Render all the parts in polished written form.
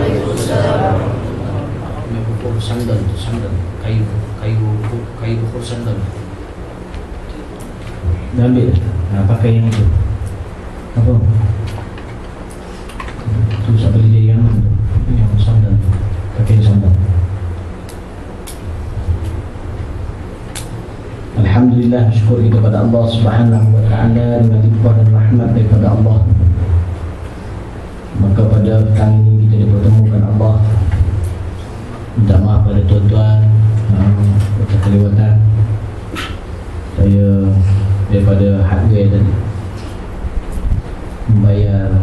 bukur sandal, kayu bukur sandal. Dah ambil. Pakai yang itu. Apa? Tu tak boleh dia yang sandal. Pakai sandal. Alhamdulillah, syukur kepada Allah Subhanahu wa taala dengan limpah dan rahmat daripada Allah. Maka pada petang ini kita dipertemukan Allah. Minta maaf pada tuan-tuan atas kelewatan saya daripada hardware tadi, membayar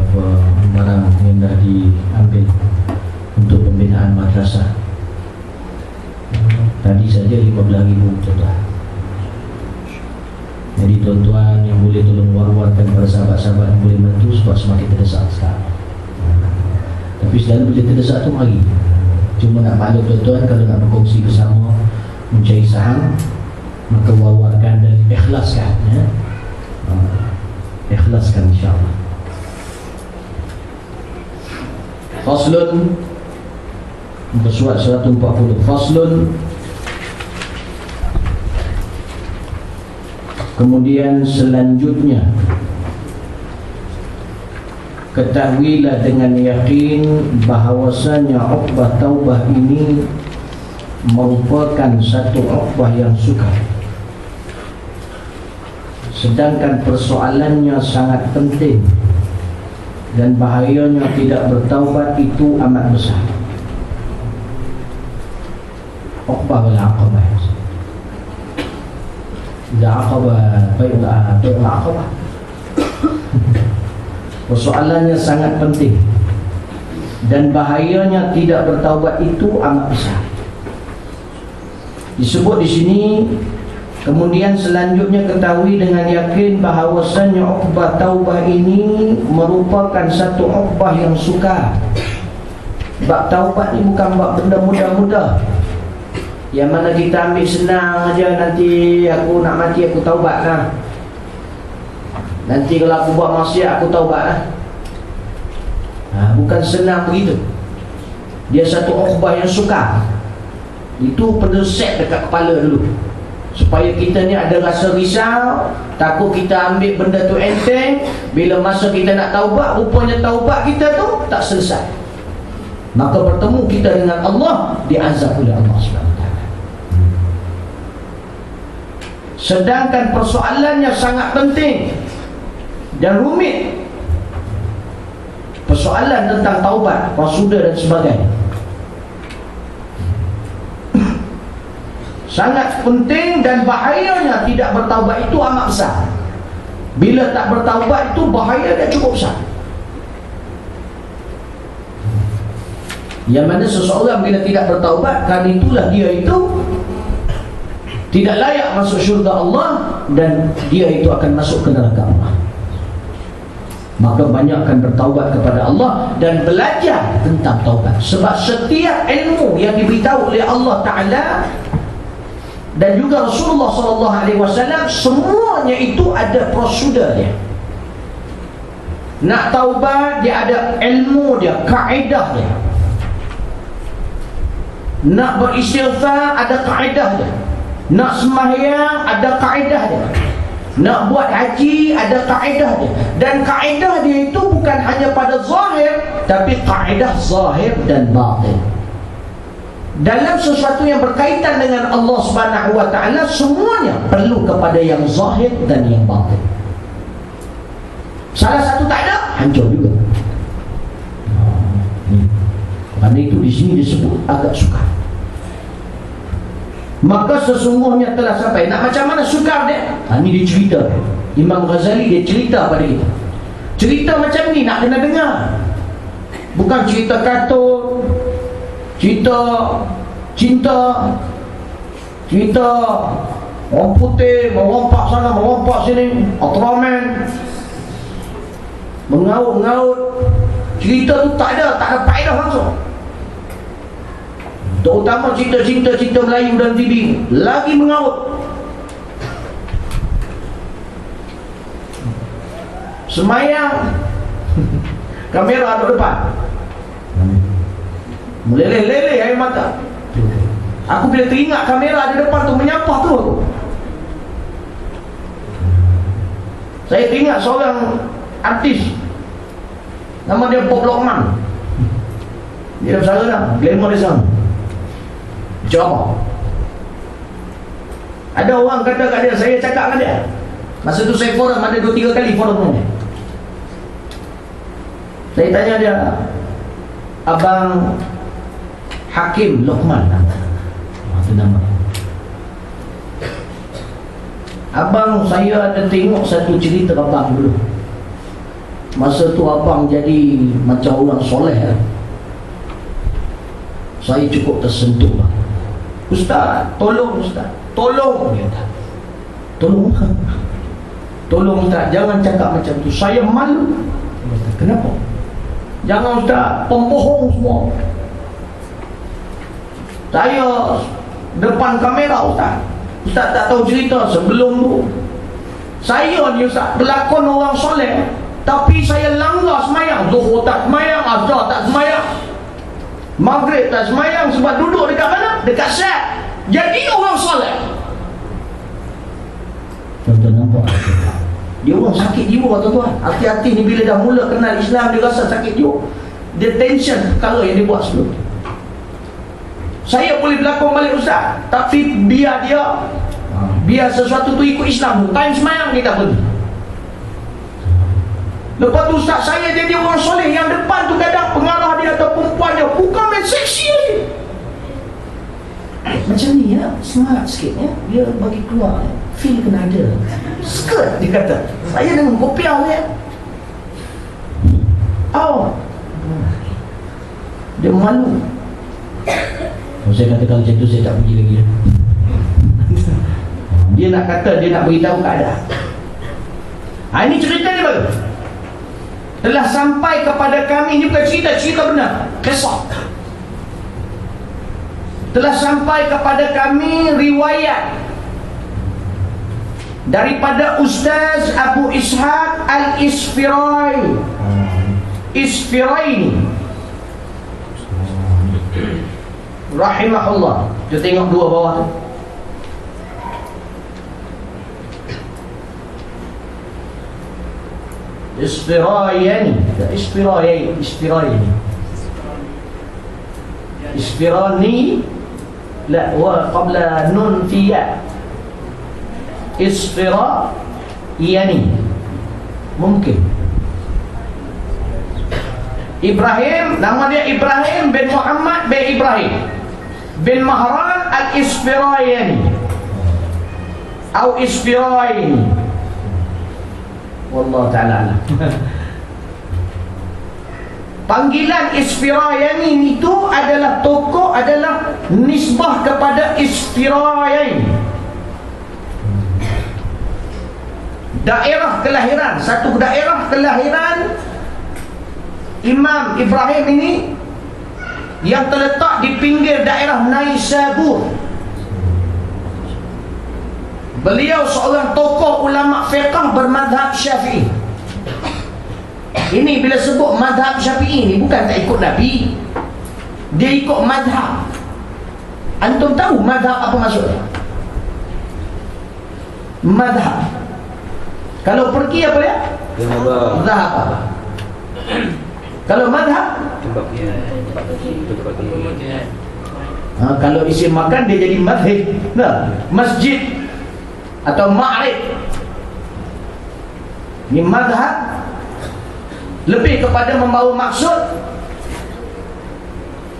barang yang dah diambil untuk pembinaan madrasah. Tadi saja 15,000 tuan-tuan. Jadi tuan-tuan yang boleh tolong war-warkan para sahabat-sahabat yang boleh bantu, sebab semakin terdesak sekarang. Tapi selalu bila terdesak tu mari. Cuma nak maklum tuan-tuan, kalau nak berkongsi bersama mencari saham, maka war-warkan dan ikhlaskan, ya? Ikhlaskan insyaAllah. Faslun, muka surat 140. Faslun. Kemudian selanjutnya, ketahuilah dengan yakin bahawasanya Uqbah Taubah ini merupakan satu Uqbah yang sukar. Sedangkan persoalannya sangat penting dan bahayanya tidak bertaubat itu amat besar. Uqbah wal Aqabah. Bai'ul Aqabah. Persoalannya sangat penting dan bahayanya tidak bertaubat itu amat besar. Disebut di sini, kemudian selanjutnya ketahui dengan yakin bahawasanya Uqbah Taubah ini merupakan satu Uqbah yang sukar. Bab taubat ni bukan bab benda mudah-mudah yang mana kita ambil senang aja, nanti aku nak mati aku taubat lah. Nanti kalau aku buat maksiat aku taubat lah. Bukan senang begitu. Dia satu Uqbah yang sukar. Itu perlu set dekat kepala dulu, supaya kita ni ada rasa risau. Takut kita ambil benda tu enteng, bila masa kita nak taubat, rupanya taubat kita tu tak selesai. Maka bertemu kita dengan Allah, diazab oleh Allah SWT. Sedangkan persoalannya sangat penting dan rumit. Persoalan tentang taubat, rasudah dan sebagainya sangat penting dan bahayanya tidak bertaubat itu amat besar. Bila tak bertaubat itu bahaya dia cukup besar. Yang mana seseorang bila tidak bertaubat, kan itulah dia itu tidak layak masuk syurga Allah dan dia itu akan masuk ke neraka Allah. Maka banyakkan bertaubat kepada Allah dan belajar tentang taubat. Sebab setiap ilmu yang diberitahu oleh Allah Ta'ala dan juga Rasulullah SAW, semuanya itu ada prosedurnya. Nak taubat dia ada ilmu dia, kaedah dia. Nak beristighfar ada kaedah dia. Nak sembahyang ada kaedah dia. Nak buat haji ada kaedah dia. Dan kaedah dia itu bukan hanya pada zahir, tapi kaedah zahir dan batin. Dalam sesuatu yang berkaitan dengan Allah Subhanahu wa taala, semuanya perlu kepada yang zahir dan yang batin. Salah satu tak ada, hancur juga. Kerana itu di sini disebut agak sukar. Maka sesungguhnya telah sampai. Nak macam mana sukar dia? Ini dia cerita. Imam Ghazali dia cerita pada kita. Cerita macam ni nak kena dengar. Bukan cerita kartun, cerita cinta, cerita orang putih merompak sana merompak sini, Ultraman, mengaut-ngaut. Cerita tu tak ada faedah langsung. Terutama cerita Melayu dan TV lagi mengaut. Semayang kamera ada depan, meleleh-leleh air mata. Aku bila teringat kamera di depan tu menyapah tu aku. Saya teringat seorang artis, nama dia Bob Lokman. Dia bersara dah, glamour dia sana. Ceramah. Ada orang kata kat dia, saya cakap kat dia. Masa tu saya forum, ada 2-3 kali forum ni. Saya tanya dia, Abang Hakim Lokman, itu nama. Abang, saya ada tengok satu cerita abang dulu. Masa tu abang jadi macam orang soleh lah. Saya cukup tersentuh lah. Ustaz, tolong Ustaz, tolong. Dia kata, tolong kan? Tolong Ustaz, jangan cakap macam tu, saya malu. Kenapa? Jangan Ustaz, pembohong semua. Saya depan kamera Ustaz, Ustaz tak tahu cerita sebelum tu. Saya ni Ustaz, berlakon orang soleh, tapi saya langgar semayang. Zuhur tak semayang, Asar tak semayang, Maghrib tak semayang. Sebab duduk dekat mana? Dekat set. Jadi orang soleh. Tuan-tuan nampak? Dia orang sakit jiwa tuan-tuan. Hati-hati ni bila dah mula kenal Islam, dia rasa sakit jiwa. Dia tension perkara yang dia buat sebelum. Saya boleh berlakon balik Ustaz, tapi biar dia, biar sesuatu tu ikut Islam. Time semayang kita pergi. Lepas tu Ustaz, saya jadi orang soleh. Yang depan tu kadang pengarah dia atau perempuan dia bukan main seksi lagi. Macam ni ya, semangat sikit ya, dia bagi keluar feel kena ada skirt, dia kata. Saya dengan kopiah dia. Dia malu. Saya kata kalau macam tu saya tak pergi lagi. Dia nak kata, dia nak beritahu keadaan. Ini cerita dia baru. Telah sampai kepada kami, ini bukan cerita benar, kisah. Telah sampai kepada kami riwayat daripada Ustaz Abu Ishaq Al-Isfiraini rahimahullah. Kita tengok dua bawah tu. Isfirani لا وقبل نون في ياء إسفرايني mungkin. Ibrahim, nama dia Ibrahim bin Muhammad bin Ibrahim bin Mahran al-Isfirayani atau Isfiraini, wallahu ta'ala alam. Panggilan Isfirayani itu adalah tokoh, adalah nisbah kepada Isfirain, daerah kelahiran, satu daerah kelahiran Imam Ibrahim ini yang terletak di pinggir daerah Naisabur. Beliau seorang tokoh ulama fiqh bermadhab Syafi'i. Ini bila sebut madhab Syafi'i ni bukan tak ikut Nabi, dia ikut madhab. Antum tahu madhab apa maksudnya? Madhab, kalau pergi apa ya? Madhab apa? Kalau madhab, kalau isim makan dia jadi madhab. Nah, masjid atau ma'rif. Ini madhab lebih kepada membawa maksud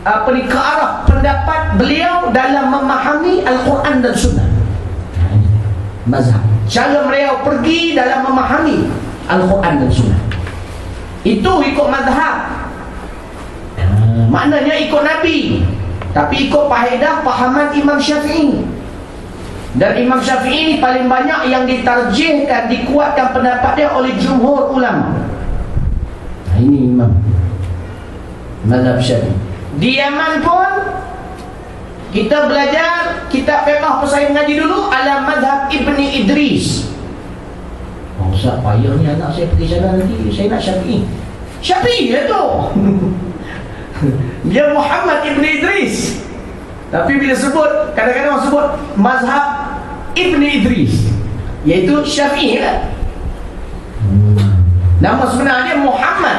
ke arah pendapat beliau dalam memahami Al-Quran dan Sunnah. Mazhab, cara beliau pergi dalam memahami Al-Quran dan Sunnah, itu ikut mazhab. Maknanya ikut Nabi, tapi ikut faedah pahaman Imam Syafi'i. Dan Imam Syafi'i ini paling banyak yang ditarjihkan, dikuatkan pendapat dia oleh jumhur ulama. Ini Imam mazhab Syafi'i. Di Yaman pun kita belajar kitab fiqh pasal mengaji dulu ala mazhab Ibni Idris. Ustaz, payah ni anak saya pergi sana nanti saya nak Syafi'i. Syafi'i tu. Dia Muhammad Ibn Idris. Tapi bila sebut, kadang-kadang orang sebut mazhab Ibn Idris, iaitu Syafi'i lah. Nama sebenarnya Muhammad,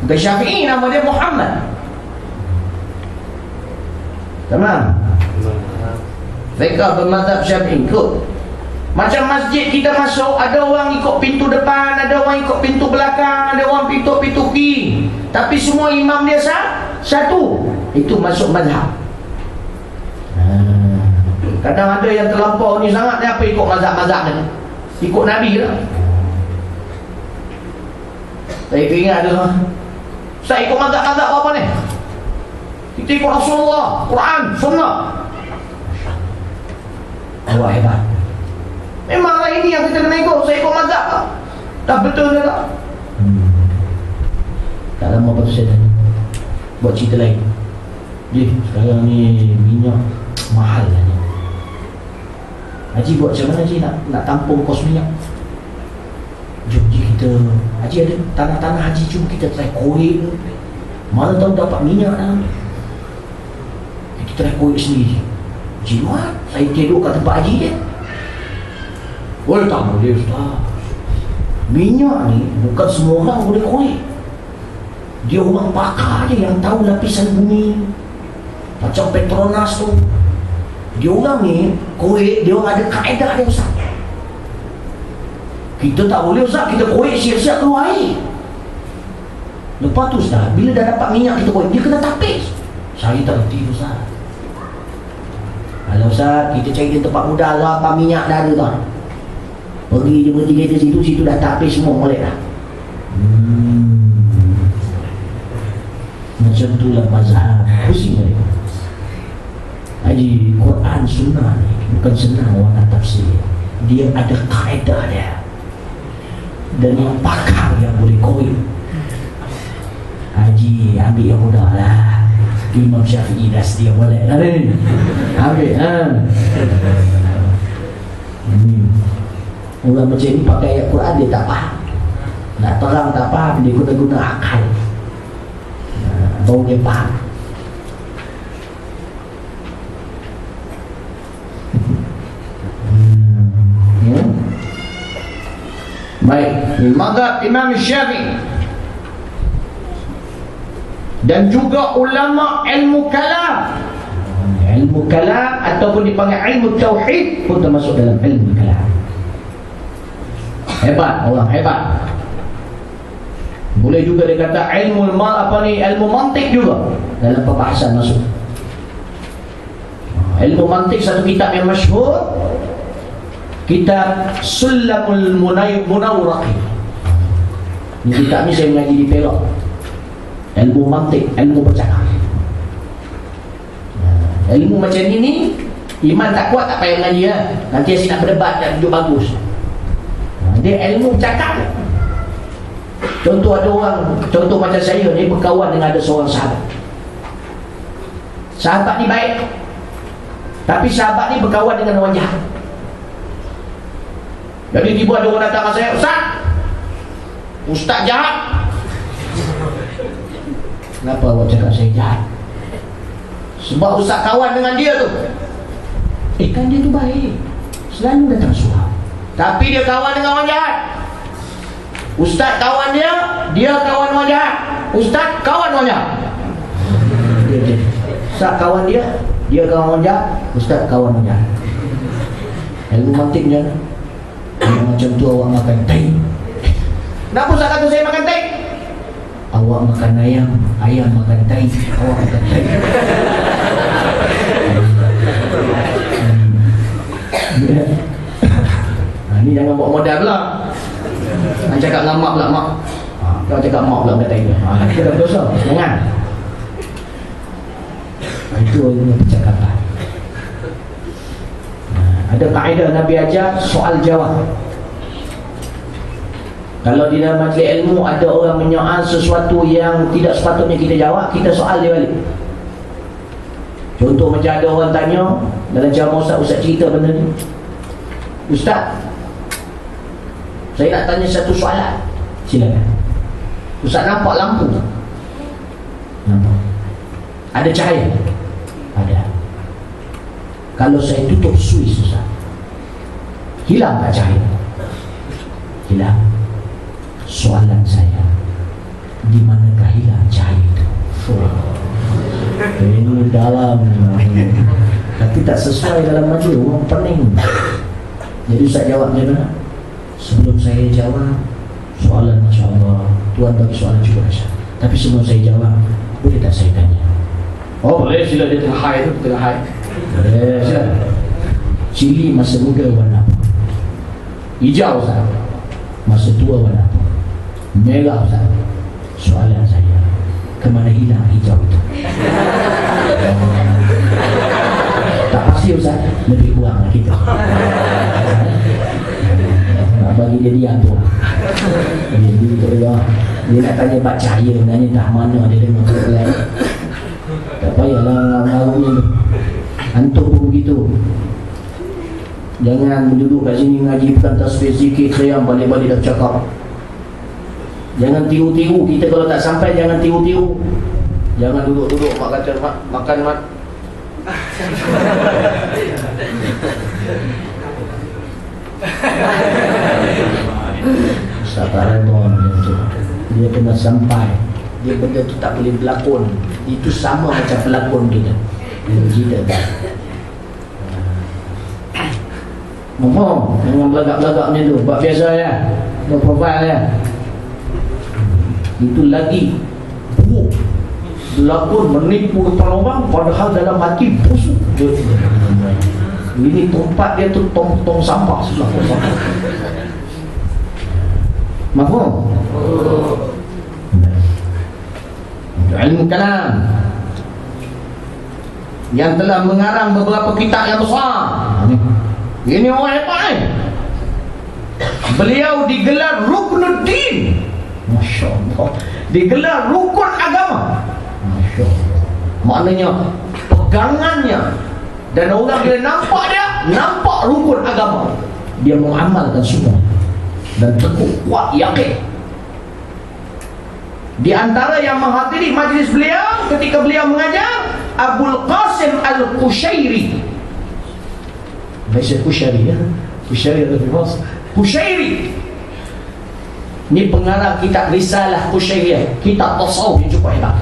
bukan Syafi'i, nama dia Muhammad. Tamam. Mereka bermazhab Syafi'i. Ikut macam masjid kita masuk, ada orang ikut pintu depan, ada orang ikut pintu belakang, ada orang pintu kiri, tapi semua imam dia satu. Itu masuk mazhab. Kadang ada yang terlampau ni sangat, dia apa ikut mazhab-mazhab ni? Ikut Nabi lah. Saya ingat ada saya ikut mazhab-mazhab apa ni? Kita ikut Rasulullah, Quran, Sunnah. Awak hebat. Memanglah ini yang kita kena ikut. Saya ikut mazhab lah. Tak betul ke tak? Tak lama lepas tu saya tanya, buat cerita lain. Dia sekarang ni minyak mahal lah ni. Haji buat macam mana Haji nak tampung kos minyak? Jom Haji kita, Haji ada tanah-tanah Haji, cuma kita try korek. Mana tahu dapat minyak dalam ni. Kita try korek sendiri. Haji buat, saya tidur kat tempat Haji dia. Boleh tak boleh Ustaz? Minyak ni bukan semua orang boleh korek. Dia orang pakar je yang tahu lapisan bumi. Macam Petronas tu, dia orang ni korek, dia orang ada kaedah dia Ustaz. Kita tak boleh Ustaz, kita korek siap-siap keluar air. Lepas tu Ustaz, bila dah dapat minyak kita korek, dia kena tapis. Saya tak reti Ustaz. Kalau Ustaz, kita cari tempat mudah lah, apa minyak dah ada tuan. Pergi je berhenti kereta situ dah tapis semua molek dah. Macam itulah mazhab. Pusing mereka. Haji, Quran Sunnah ni bukan senang orang nak tafsir. Dia ada kaedah dia. Dan yang pakar yang boleh korek. Haji, ambil yang mudah lah. Imam Syafi'i dah sedia molek lah ni. Ambil orang macam ni pakai ayat Quran dia tak faham. Nak terang tak faham, dia guna akal. Baru dia faham. Baik, mazhab Imam Syafi'i dan juga ulama ilmu kalam. Ilmu kalam ataupun dipanggil ilmu tauhid pun termasuk dalam ilmu kalam. Hebat, orang hebat. Boleh juga dia kata ilmu ilmu mantik juga dalam perbahasan masuk. Ilmu mantik satu kitab yang masyhur, kitab Sulamul Munawwaraqi. Ini kitab ni saya mengaji di Perak. Ilmu mantik, ilmu bercakap. Ilmu macam ni iman tak kuat tak payah mengaji lah. Nanti asyik nak berdebat dan tunjuk bagus. Dia ilmu cakap. Contoh ada orang, contoh macam saya ni berkawan dengan ada seorang sahabat. Sahabat ni baik, tapi sahabat ni berkawan dengan orang jahat. Jadi tiba ada orang datang ke saya, Ustaz jahat. Kenapa awak cakap saya jahat? Sebab Ustaz kawan dengan dia tu. Kan dia tu baik, selalu datang surau, tapi dia kawan dengan orang jahat. Ustaz kawan dia kawan orang jahat. Ustaz kawan orang jahat. Ustaz kawan dia kawan orang jahat. Ustaz kawan orang jahat. Ilmu mantiknya macam tu awak makan tai. Kenapa Ustaz kata saya makan tai? Awak makan ayam, ayam makan tai, awak makan tai. Ni jangan buat modal pula. Nak cakap dengan mak pula, mak. Kau cakap mak pula kata ini. Kita dah berdosa, jangan. Itu orang percakapan. Ada kaedah Nabi ajar soal jawab. Kalau di dalam majlis ilmu ada orang menyoal sesuatu yang tidak sepatutnya kita jawab, kita soal dia balik. Contoh macam ada orang tanya dalam ceramah Ustaz cerita benda ni. Ustaz, saya nak tanya satu soalan. Silakan. Ustaz nampak lampu? Nampak. Ada cahaya? Ada. Kalau saya tutup suis Ustaz, hilang tak cahaya? Hilang. Soalan saya, di manakah hilang cahaya itu? Ini dalam, tapi tak sesuai dalam majlis, orang pening. Jadi Ustaz jawab macam mana? Sebelum saya jawab soalan, Masya Allah, Tuan bagi soalan cukup Ustaz. Tapi sebelum saya jawab, boleh tak saya tanya? Oh boleh, sila. Dia tengah high tu, tengah high. Boleh, sila. Cili masa muda warna apa? Hijau Ustaz. Masa tua warna apa? Merah Ustaz. Soalan saya, kemana hilang hijau itu? Tak pasti Ustaz, lebih kurang kita. Nak bagi dia diam tu. Dia nak tanya bab cahaya, nanya tak mana dia dengar kelak. Tak payahlah ngarang ni. Antum pun begitu. Jangan duduk kat sini ngaji bukan tasbih zikir sayang balik-balik dah cakap. Jangan tiru-tiru. Kita kalau tak sampai jangan tiru-tiru. Jangan duduk-duduk mak kata mak makan mak. Sabaran tu. Dia kena sampai. Dia benda tu tak boleh berlakon. Itu sama macam pelakon kita. Kita tak. Ngomong dengan belagak-belagak macam tu. Buat biasa ya. Buat profile ya. Itu lagi buruk. Berlakon menipu depan orang, padahal dalam hati busuk. Ini tempat dia tu tong sampah sebelah kosong. Mafhum? Ilmu kalam yang telah mengarang beberapa kitab yang besar. Ini orang hebat. Beliau digelar Ruknuddin. Masya Allah. Digelar rukun agama. Masya Allah. Maknanya pegangannya. Dan orang bila nampak dia, nampak rukun agama. Dia mengamalkan semua. Dan teguh, kuat, yakin. Di antara yang menghadiri majlis beliau ketika beliau mengajar, Abul Qasim Al-Qushairi. Baca Qushairi ya. Qushairi ada firman. Qushairi. Ini pengarang kitab Risalah Qushairiyah, kitab tasawuf yang cukup hebat.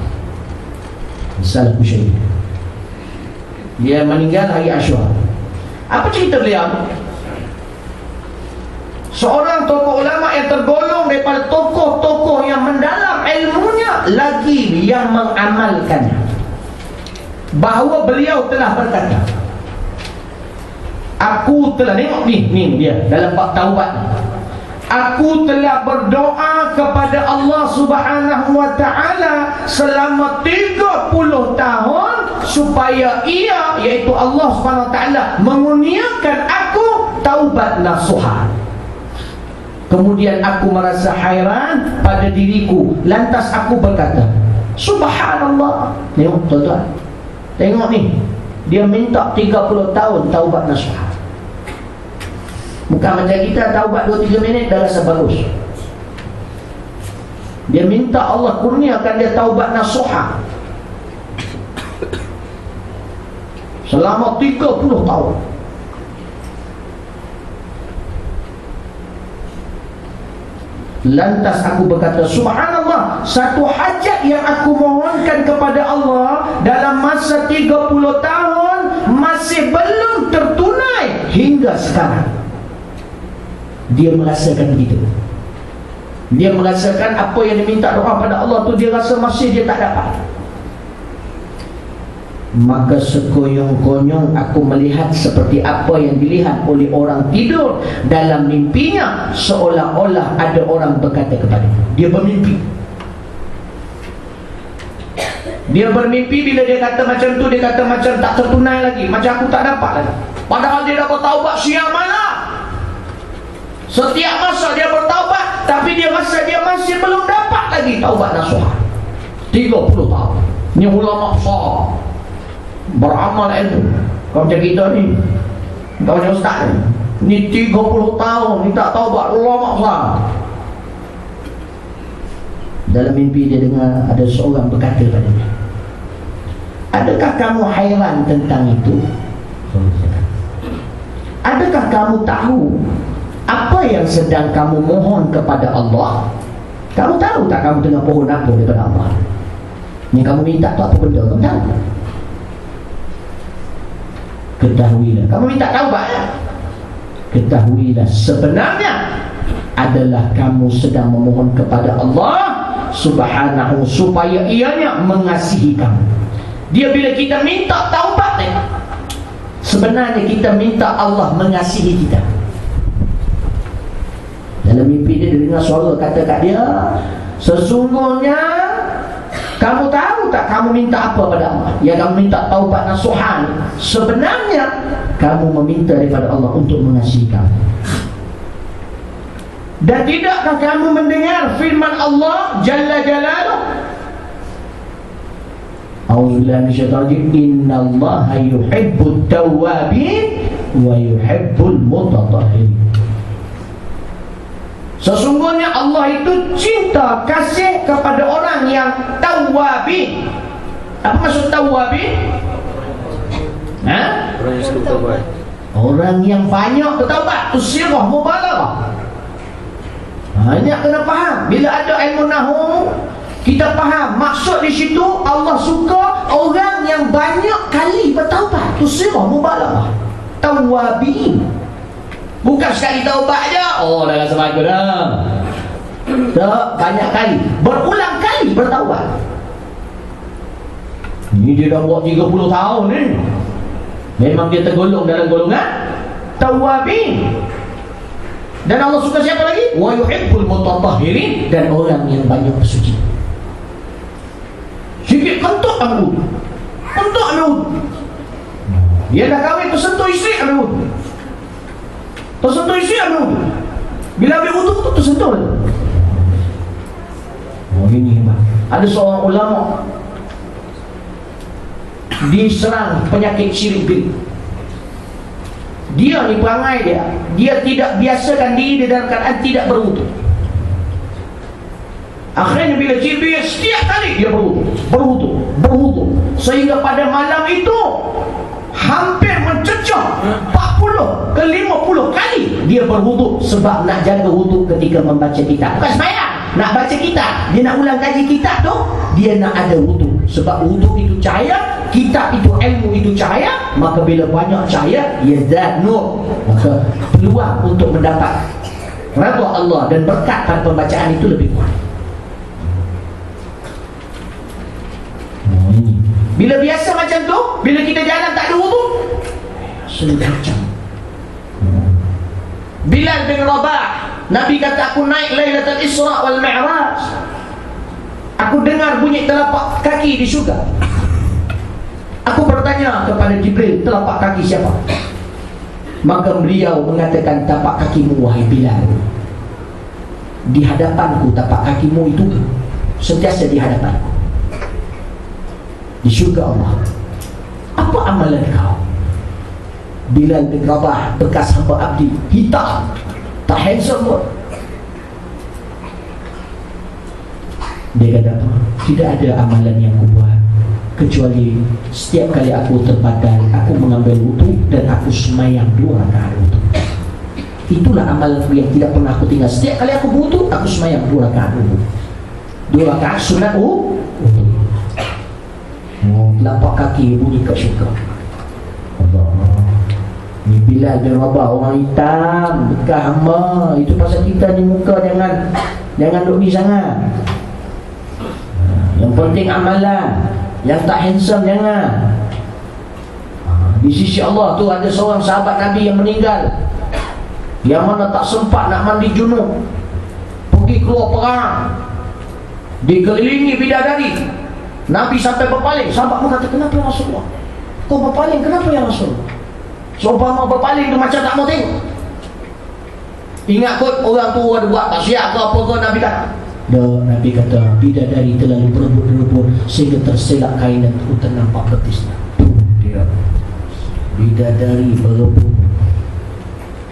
Risalah Qushairiyah. Dia meninggal hari Asyura. Apa cerita beliau? Seorang tokoh ulama yang tergolong daripada tokoh-tokoh yang mendalam ilmunya, lagi yang mengamalkannya. Bahawa beliau telah berkata, aku telah, tengok ni dia dalam bab taubat. Aku telah berdoa kepada Allah Subhanahu wa ta'ala selama 30 tahun supaya ia, iaitu Allah Subhanahu wa ta'ala, mengurniakan aku taubat nasuha. Kemudian aku merasa hairan pada diriku, lantas aku berkata, Subhanallah. Tengok tuan-tuan, tengok ni, dia minta 30 tahun taubat nasuha. Bukan macam kita taubat 2-3 minit dah rasa bagus. Dia minta Allah kurniakan dia taubat nasuha selama 30 tahun. Lantas aku berkata, Subhanallah, satu hajat yang aku mohonkan kepada Allah dalam masa 30 tahun masih belum tertunai hingga sekarang. Dia merasakan begitu. Dia merasakan apa yang diminta doa pada Allah tu, dia rasa masih dia tak dapat. Maka sekoyong-konyong aku melihat seperti apa yang dilihat oleh orang tidur dalam mimpinya, seolah-olah ada orang berkata kepada dia. Bermimpi. Dia bermimpi, bila dia kata macam tu, dia kata macam tak tertunai lagi, macam aku tak dapat lagi. Padahal dia dah bertaubat siang malam. Setiap masa dia bertaubat, tapi dia rasa dia masih belum dapat lagi taubat nasuha. 30 tahun. Ini ulama besar, beramal ilmu. Kau macam kita ni, kau macam ustaz ni, 30 tahun ni tak taubat, ulama besar. Dalam mimpi dia dengar ada seorang berkata padanya, adakah kamu hairan tentang itu? Adakah kamu tahu apa yang sedang kamu mohon kepada Allah? Kamu tahu tak kamu tengah pohon apa daripada Allah? Yang kamu minta tu apa benda? Kamu tahu? Ketahuilah. Kamu minta tahu tak? Ketahuilah, sebenarnya adalah kamu sedang memohon kepada Allah Subhanahu supaya ianya mengasihi kamu. Dia bila kita minta taubat, sebenarnya kita minta Allah mengasihi kita. Dalam mimpi dia dengar suara kata kat dia, sesungguhnya kamu tahu tak kamu minta apa pada Allah? Ya, kamu minta taubat nasuhan. Sebenarnya kamu meminta daripada Allah untuk mengasihi kamu. Dan tidakkah kamu mendengar firman Allah Jalla Jalaluh? A'udzubillahi minasyaitonir rajim. Innallaha yuhibbut tawwabin wa yuhibbul mutatahhirin. Sesungguhnya Allah itu cinta kasih kepada orang yang tawwabin. Apa maksud tawwabin? Orang yang suka taubat. Orang yang banyak bertaubat. Usirah mubalaghah. Banyak kena faham. Bila ada ilmu nahwu, kita faham maksud di situ Allah suka orang yang banyak kali bertaubat. Usirah mubalaghah. Tawwabin. Bukan sekali taubat je, oh dah rasa bagus dah. Tak, banyak kali, berulang kali bertaubat. Ini dia dah buat 30 tahun ni. Memang dia tergolong dalam golongan tawwabin. Dan Allah suka siapa lagi? Wa yuhibbul mutatahhirin, dan orang yang banyak bersuci. Sikit kentuk ambil wudhu. Kentuk ambil wudhu. Dia dah kahwin tersentuh isteri ambil wudhu. Tersentuh isteri ambil wudhu. Bila ambil wudhu tu tersentuh. Oh, ini hebat. Ada seorang ulama diserang penyakit syirik birik. Dia ni perangai dia tidak biasakan diri dalam keadaan tidak berwudhu. Akhirnya bila syirik setiap kali dia berwudhu, sehingga pada malam itu hampir mencecah 40 ke 50 kali dia berwuduk, sebab nak jaga wuduk ketika membaca kitab. Bukan sembahyang, nak baca kitab. Dia nak ulang kaji kitab tu, dia nak ada wuduk. Sebab wuduk itu cahaya, kitab itu ilmu itu cahaya. Maka bila banyak cahaya, yazad nur, maka peluang untuk mendapat redha Allah dan berkat pada pembacaan itu lebih kuat. Bila biasa macam tu, bila kita jalan tak ada wuduk, macam Bilal bin Rabah, Nabi kata aku naik Lailatul Isra wal Mi'raj, aku dengar bunyi telapak kaki di syurga. Aku bertanya kepada Jibril, telapak kaki siapa? Maka beliau mengatakan, tapak kakimu wahai Bilal. Di hadapanku tapak kakimu itu sentiasa di hadapanku di syurga Allah. Apa amalan kau? Bilal bin Rabah, bekas hamba abdi, hitam, tak handsome pun. Dia kata apa? Tidak ada amalan yang aku buat kecuali setiap kali aku terbadal, aku mengambil wudu dan aku semayang 2 rakaat wudu. Itulah amalanku yang tidak pernah aku tinggal. Setiap kali aku wudu, aku semayang 2 rakaat wudu. 2 rakaat sunat wudu. Telapak kaki bunyi kat syurga. Allah. Ni Bilal bin Rabah, orang hitam, bekas hamba. Itu pasal kita ni muka jangan duk ni sangat. Yang penting amalan. Yang tak handsome jangan. Di sisi Allah tu ada seorang sahabat Nabi yang meninggal, yang mana tak sempat nak mandi junub, pergi keluar perang, dikelilingi bidadari. Nabi sampai berpaling. Sahabat pun kata, kenapa ya Rasulullah? Kau berpaling, kenapa ya Rasulullah? Seumpama berpaling tu macam tak mau tengok. Ingat kot orang tu ada buat tak siap ke apa ke, Nabi kata. Nabi kata, bidadari terlalu berebut-rebut sehingga terselak kain dan ternampak betisnya. Dia bidadari berebut.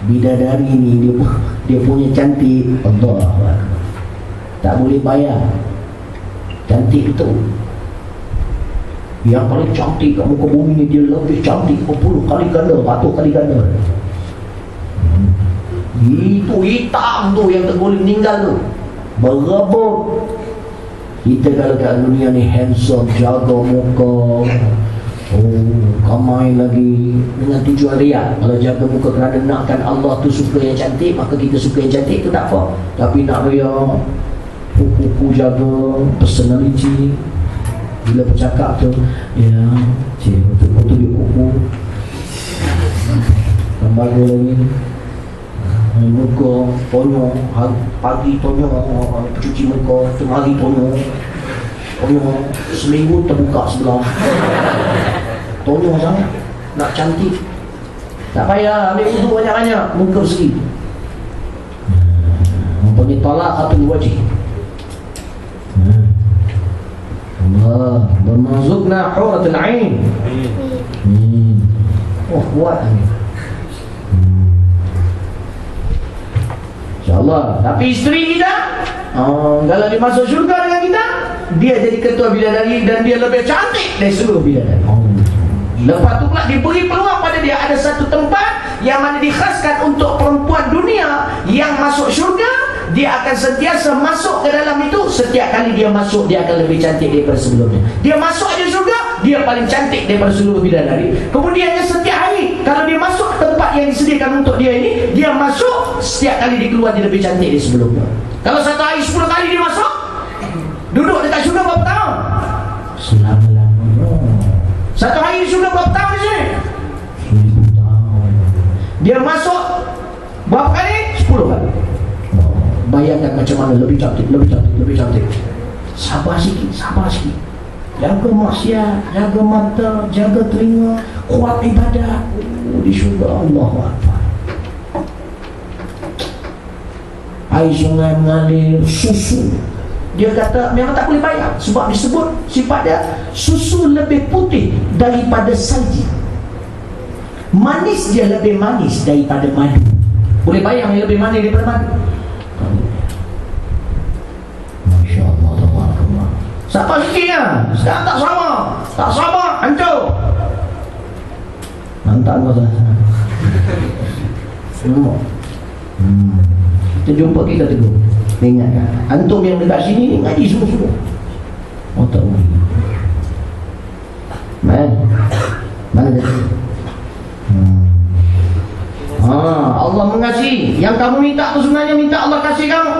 Bidadari ni dia punya cantik, Allah, tak boleh bayar. Cantik betul. Yang paling cantik kat muka bumi ni, dia lebih cantik 10 kali ganda, 100 kali ganda. Itu hitam tu yang tergolong meninggal tu, berebut. Kita kalau kat dunia ni handsome, jaga muka, kamai lagi dengan tujuan riak. Kalau jaga muka kerana nakkan Allah tu suka yang cantik, maka kita suka yang cantik tu tak apa. Tapi nak riak, kuku jaga personality. Bila bercakap tu, ya cik, betul-betul dia kuku lembaga lagi, muka tonyong, pagi tonyong, cuci muka, tengah hari tonyong, seminggu terbuka sebelah, tonyong sangat. Nak cantik tak payah ambil wuduk banyak-banyak, muka bersih. Mempunyai talak atul wajih. Allah bermazukna huratul ain. Oh, kuat ni. InsyaAllah. Tapi isteri kita, kalau dia masuk syurga dengan kita, dia jadi ketua bidadari dan dia lebih cantik dari seluruh bidadari. Lepas tu pula diberi peluang pada dia, ada satu tempat yang mana dikhaskan untuk perempuan dunia yang masuk syurga. Dia akan sentiasa masuk ke dalam itu. Setiap kali dia masuk, dia akan lebih cantik daripada sebelumnya. Dia masuk aja syurga, dia paling cantik daripada seluruh bidadari. Kemudiannya setiap hari, kalau dia masuk ke tempat yang disediakan untuk dia ini, dia masuk, setiap kali dia keluar, dia lebih cantik dari sebelumnya. Kalau satu hari 10 kali dia masuk, duduk dekat syurga berapa tahun? Selama-lamanya. Satu hari di syurga berapa tahun di sini? 1000 tahun. Dia masuk berapa kali? 10 kali. Bayangkan macam mana lebih cantik, lebih cantik, lebih cantik. Sabar sikit, sabar sikit. Jaga maksiat, jaga mata, jaga telinga, kuat ibadah. Di syurga Allahu Akbar. Air sungai mengalir, susu. Dia kata memang tak boleh bayar, sebab disebut sifat dia susu lebih putih daripada salji. Manis dia lebih manis daripada madu. Boleh bayang yang lebih manis daripada madu? Masya Allah, tabarakallah. Siapa sikit kan? Sekarang tak sama. Tak sama, hancur. Mantap kau sana. Semua. Kita jumpa, kita tegur. Ingat kan? Antum yang dekat sini ni ngaji semua-semua. Oh tak boleh. Mana dia? Allah mengasihi. Yang kamu minta tu sebenarnya minta Allah kasih kamu.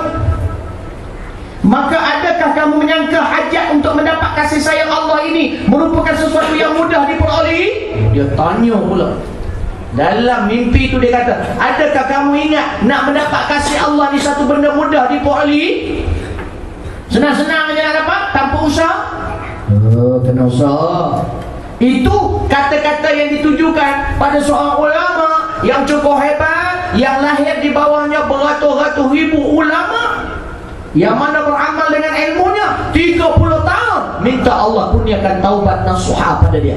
Maka adakah kamu menyangka hajat untuk mendapat kasih sayang Allah ini merupakan sesuatu yang mudah diperolehi? Dia tanya pula. Dalam mimpi itu dia kata, adakah kamu ingat nak mendapat kasih Allah ni satu benda mudah diperolehi? Senang-senang aja nak dapat tanpa usaha? Kena usaha. Itu kata-kata yang ditujukan pada seorang ulama yang cukup hebat, yang lahir di bawahnya beratus-ratus ribu ulama, yang mana beramal dengan ilmunya 30 tahun, minta Allah kurniakan taubat nasuha pada dia,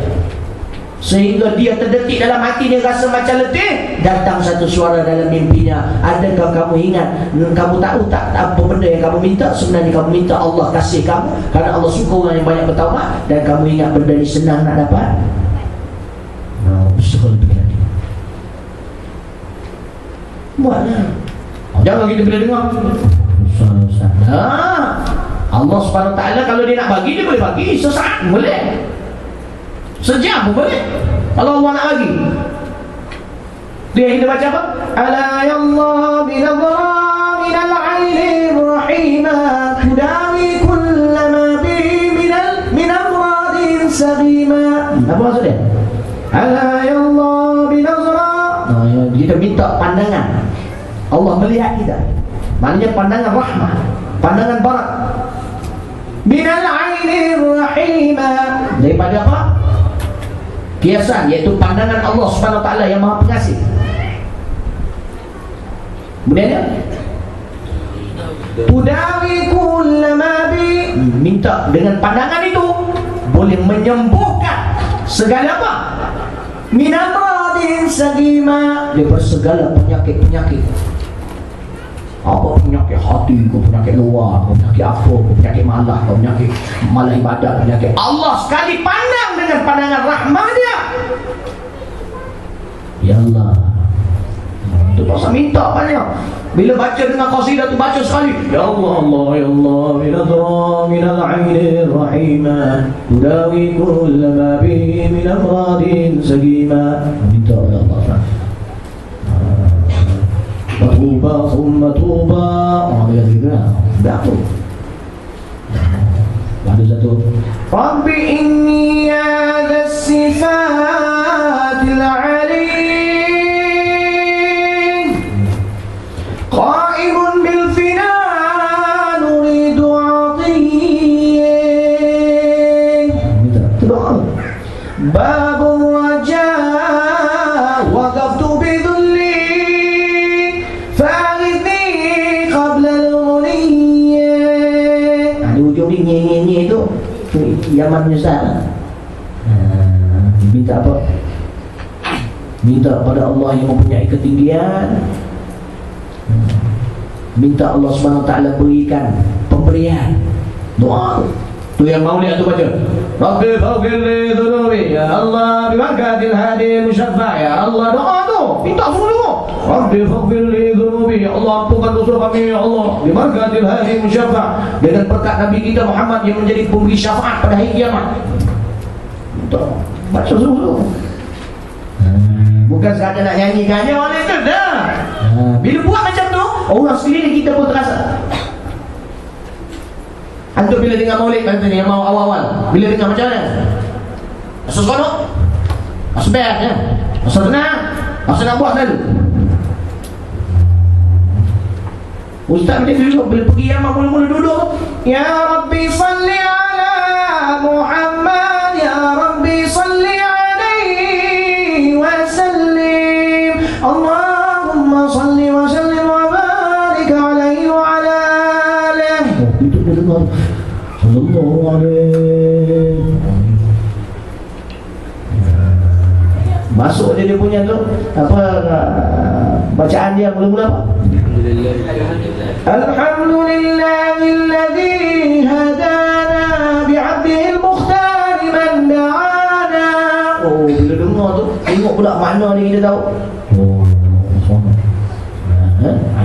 sehingga dia terdetik dalam hati dia rasa macam letih. Datang satu suara dalam mimpinya, adakah kamu ingat, kamu tahu tak apa benda yang kamu minta? Sebenarnya kamu minta Allah kasih kamu, karena Allah suka orang yang banyak bertaubat. Dan kamu ingat benda ni senang nak dapat? Usaha lebih lagi. Buatlah. Jangan kita bila dengar Allah Subhanahu Wa Taala kalau dia nak bagi, dia boleh bagi sesaat boleh, sejam pun boleh. Kalau Allah nak bagi, dia kita baca apa? Ala yallah binadhara minal aini rahima tudawi kullama bi min amradin saghima. Apa maksudnya? Ala yallah binadhara, kita minta pandangan Allah melihat kita, maknanya pandangan rahmah, pandangan barak. Minal aini rahima, daripada apa? Kiasan, iaitu pandangan Allah Subhanahu Wa Taala yang Maha Pengasih. Kemudian tudawi kullama bi, minta dengan pandangan itu boleh menyembuhkan segala apa? Min amradin sagima, daripada segala penyakit-penyakit. Apa penyakit hati kau, penyakit luar, penyakit apa, penyakit malah, penyakit malah ibadat, penyakit Allah sekali pandang dengan pandangan rahmat dia. Ya Allah, tu tak usah minta banyak. Bila baca dengan qasidah tu baca sekali, ya Allah Allah ya Allah binadra minal ainir rahimah tudawi kullama bihi min amradin sagima. Minta ya Allah. Tuba thumma tuba. Oh dia juga dah tu. Ada satu. Rabbi inni ala sifatil alim qaimun bil finan uridu atiyyin. Minta doa. Babur raja waqaftu bi dhulli nyanyi itu Yaman menyesal. Minta apa? Minta pada Allah yang mempunyai ketinggian. Minta Allah SWT berikan pemberian. Doa tu yang Maulid tu baca. Rabbi faghfir li dhunubi ya Allah bibarakatil hadi musyaffa ya Allah. Doa tu minta semua. Rabbi faghfir li dhunubi ya Allah ampunkan dosa kami ya Allah bibarakatil hadi musyaffa. Dengan berkat Nabi kita Muhammad yang menjadi pemberi syafaat pada hari kiamat. Minta baca semua. Bukan sahaja nak nyanyikannya oleh itu dah. Bila buat macam tu orang sekeliling kita pun terasa. Antum bila dengar maulid macam ni yang mau awal-awal, bila dengar macam mana? Rasa seronok? Rasa best ya? Rasa tenang? Rasa nak buat selalu? Ustaz macam dulu bila pergi Yaman mula-mula duduk, ya Rabbi salli ala Muhammad, ya Rabbi salli alaihi wa sallim, Allahumma salli wa sallim wa barik alaihi wa ala alihi. Itu dia dengar sallallahu alaihi. Masuk dia punya tu apa bacaan dia mula-mula apa? Alhamdulillahilladzi hadana bi'abdihil mukhtar man da'ana. Oh, bila dengar tu tengok pula makna ni kita tahu. Oh, sama.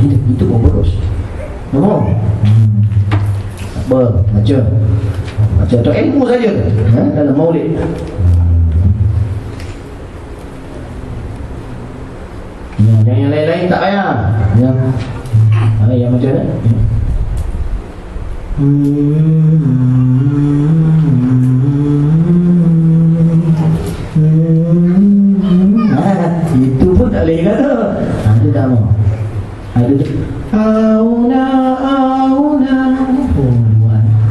Itu pun bagus. Nampak? Apa? Baca tu ilmu saja dalam maulid. Yang lain-lain tak payah. Yang macam mana? Itu pun tak boleh kata. Ada tak mau? Ada tu. Auna.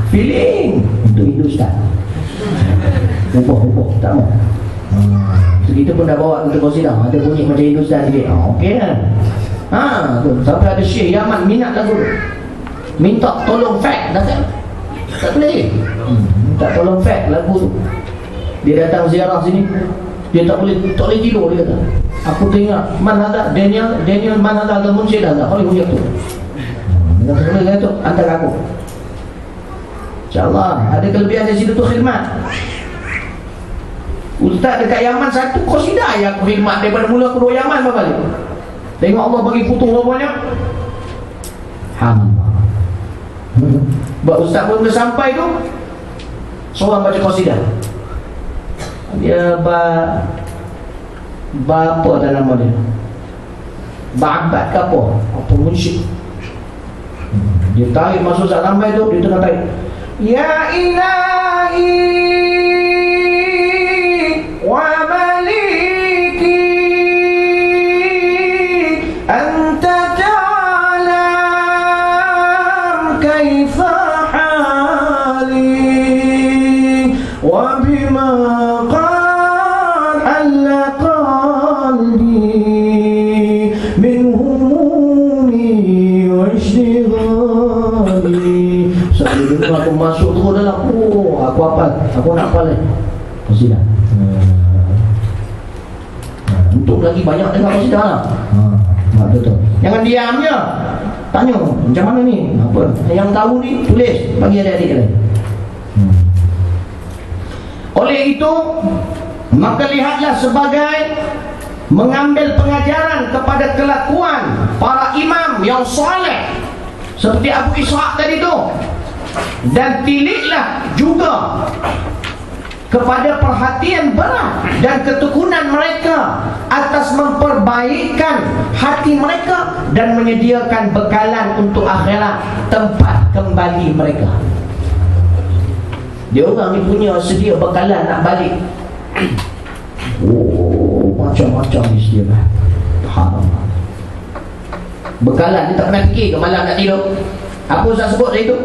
Feeling untuk Hindustan. Hubung tak mau. Kita pun dah bawa untuk qasidah. Ada bunyi macam Hindustan sikit. Okey kan? Tu. Sampai ada Syekh Yaman minat lagu tu. Minta tolong fax datang. Tak boleh. Minta tolong fax lagu tu. Dia datang ziarah sini. Dia tak boleh tidur dia kata. Aku tengok man ada Daniel man ada al-Munsyid ada. Oh dia tu. Dia kata tu antara aku. InsyaAllah ada kelebihan di situ tu khidmat. Ustaz dekat Yaman satu qasidah yang aku khidmat daripada mula aku dua Yaman berapa kali. Tengok Allah bagi putus berapa banyak. Alhamdulillah. Buat ustaz pun dah sampai tu seorang baca qasidah. Dia apa dah nama dia? Ba'abad ke apa? Apa munsyid. Dia tarik masuk saat sampai tu dia tengah tarik. Ya ilahi wa maliki anta ta'lam kaifa hali wa bima qad alla qalbi min humumi wa ishtighali. Sebelum aku masuk tu dalam aku hafal, aku nak hafal ni qasidah. Untuk lagi banyak dengar qasidah lah. tu. Jangan diamnya. Tanya, macam mana ni? Apa? Yang tahu ni, tulis. Bagi adik-adik lain. Oleh itu, maka lihatlah sebagai mengambil pengajaran kepada kelakuan para imam yang soleh seperti Abu Ishaq tadi tu, dan tilitlah juga kepada perhatian berat dan ketekunan mereka atas memperbaikkan hati mereka dan menyediakan bekalan untuk akhirat, tempat kembali mereka. Dia orang ni punya sedia bekalan nak balik. Oh, macam-macam ni sedia lah. Haram. Bekalan, dia tak pernah fikir ke malam nak tidur? Apa Ustaz sebut tadi tu?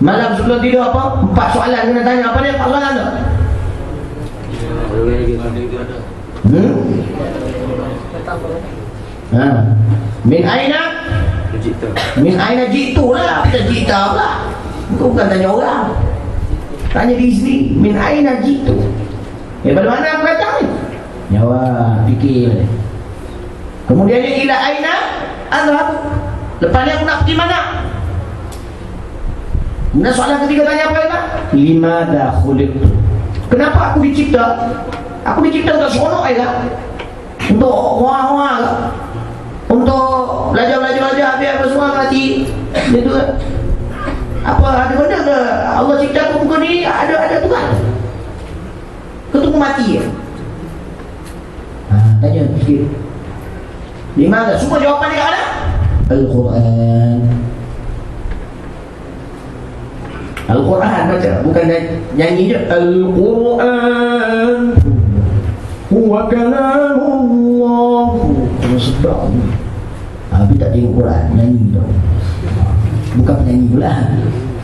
Malam sebelum tidur apa? 4 soalan kena tanya. Apa dia 4 soalan tu? Min aina? Min aina jitu lah. Kita jita pula. Bukan tanya orang. Tanya diri sendiri. Min aina jitu? Daripada mana aku datang ni? Jawab, fikir. Kemudiannya ila aina adhab? Lepas ni aku nak pergi mana? Kemudian soalan ketiga tanya apa lagi? Limadha khuliqtu? Kenapa aku dicipta? Aku dicipta untuk seronok kan? Untuk hoa-hoa kan? Untuk belajar-belajar biar apa semua mati. Dia tu kan? Apa ada benda ke? Allah cipta aku muka ni ada Tuhan. Kau tunggu mati ya? Tanya sikit. Limadha? Semua jawapan dia kat mana? Al-Quran. Al-Quran baca, bukan nyanyi je. Al-Quran huwa kalamullah. Sedap ni. Habis tak tengok Quran, nyanyi tau. Bukan penyanyi pula.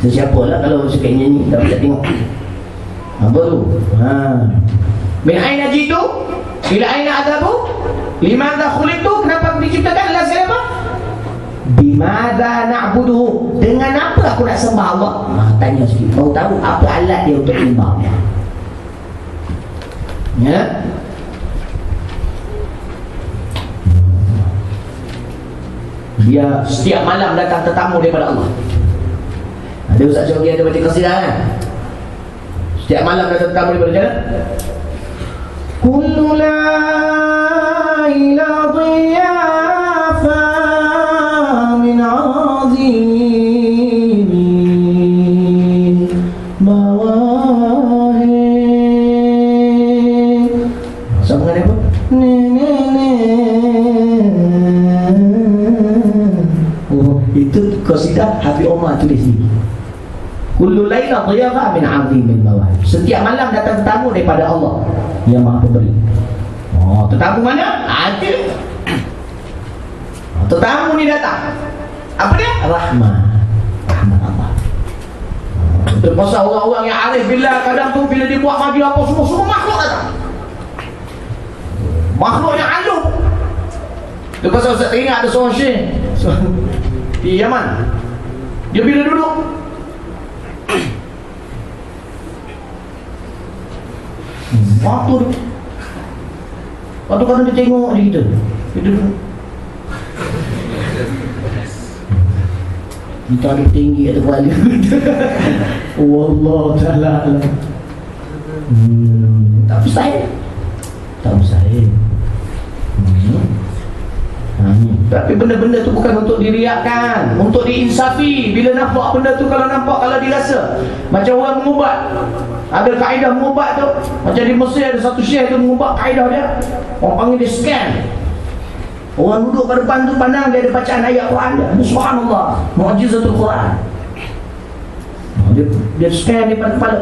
Sesiapa lah kalau suka nyanyi tapi tak tengok. Apa tu? Min aina jitu? Ila aina adhabu? Limadha khuliqtu? Kenapa aku diciptakan? Allah siapa? Bimadha na'buduhu? Dengan apa aku nak sembah Allah? Tanya sikit. Mau tahu apa alat dia untuk sembah Allah? Ya? Dia setiap malam datang tetamu daripada Allah. Ada Ustaz Syawki ada baca qasidah kan? Setiap malam datang tetamu daripada mana? Kullu la ilaha dhiyafa min azimin mawahib. Sama dengan apa? Oh, itu qasidah Habib Omar tulis ni. Kullu laila dhiyafa min azimin mawahib. Setiap malam datang tetamu daripada Allah yang Maha Pemberi. Oh, tetamu mana? Ada. Tetamu ni datang. Apa dia? Rahmat. Rahmat Allah. Itu pasal orang-orang yang arif bila kadang tu bila dia buat majlis apa semua makhluk datang. Makhluk yang aluh. Itu pasal Ustaz teringat ada seorang syekh di Yaman. Dia bila duduk waktu kadang dia tengok dia kita duduk. Kita ada tinggi ada kepala. Wallahu ta'ala alam. Tak mustahil. Tak mustahil. Tapi benda-benda tu bukan untuk diriakkan, untuk diinsafi. Bila nampak benda tu, kalau nampak, kalau dirasa macam orang mengubat, ada kaedah mengubat tu. Macam di Mesir ada satu syekh tu mengubat kaedah dia. Orang panggil dia scan. Orang duduk kat depan tu pandang dia ada bacaan ayat Quran dia. Subhanallah, mu'jizatul Quran. Dia scan di depan kepala.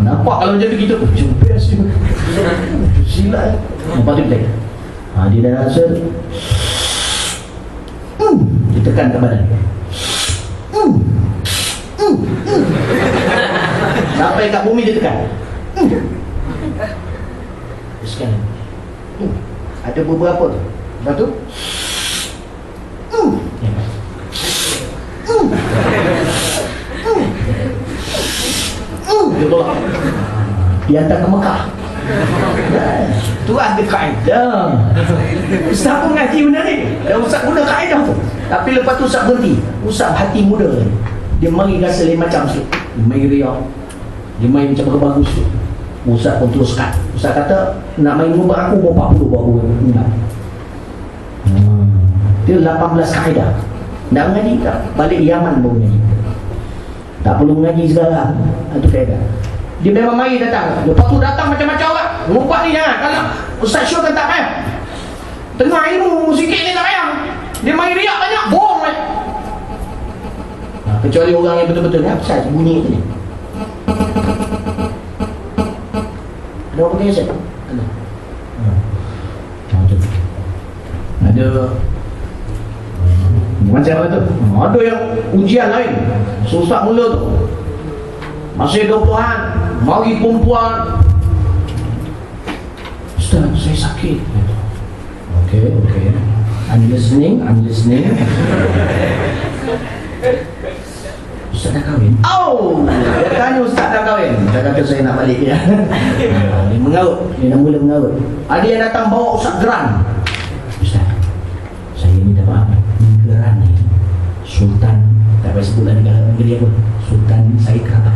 Nampak kalau macam tu kita jumpa asyik silap. Nampak tu kita dia dah rasa dia tekan kat badan sampai kat bumi dia tekan sekarang ada beberapa tu. Lepas tu kita tolak. Dia hantar ke Mekah. Tu ada kaedah. Ustaz pun ngaji benda ni. Dan Ustaz guna kaedah tu. Tapi lepas tu Ustaz berhenti. Ustaz hati muda. Dia mari rasa lain macam tu. Dia mari riak. Dia main macam bagus tu. Ustaz pun teruskan. Ustaz kata nak main rumah aku bawa 40 baru enggak. Dia 18 kaedah. Nak ngaji tak? Balik Yaman baru ngaji. Tak perlu ngaji sekarang. Itu kaedah. Dia memang mari datang. Lepas tu datang macam-macam orang. Ngumpat ni jangan. Kalau Ustaz Syul kan tak payah. Tengah ilmu sikit ni tak payah. Dia mari riak banyak. Bohong kan. Kecuali orang yang betul-betul ni. Apa sahaja bunyi tu ni? Ada apa kaya saya? Ada macam apa tu? Ada yang ujian lain. Susah mula tu. Masih 20-an. Mari perempuan. Ustaz, saya sakit. Okay. I'm listening. Ustaz dah kahwin? Oh! Dia tanya Ustaz dah kahwin. Saya kata saya nak balik ya. Dia mengarut. Dia dah mula mengarut. Ada yang datang bawa Ustaz geran. Ustaz, saya ni dah faham. Geran ni Sultan, tak payah sebut lah negeri apa, Sultan saya kerabat.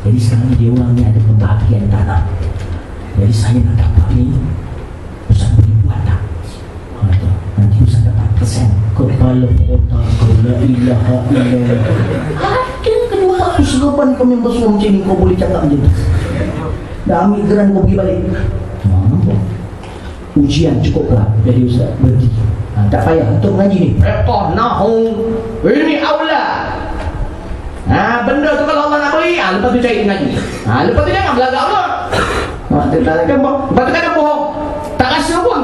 Jadi sekarang ni dia orang ni ada pembahagian tanah. Jadi saya nak dapat ni, Ustaz boleh buat tak? Nanti Ustaz dapat persen. Kepala otak kau, la ilaha illallah. Hakim kedua aku serapan kau member semua macam ni, kau boleh cakap macam tu. Dah ambil geran kau pergi balik. Ujian cukup lah. Jadi Ustaz berhenti. Tak payah untuk mengaji ni. Fiqh, nahwu, ini aula. Benda tu kalau Allah nak beri, lepas tu cari mengaji. Lepas tu jangan belagak pula. Lepas tu kata bohong. Tak rasa pun.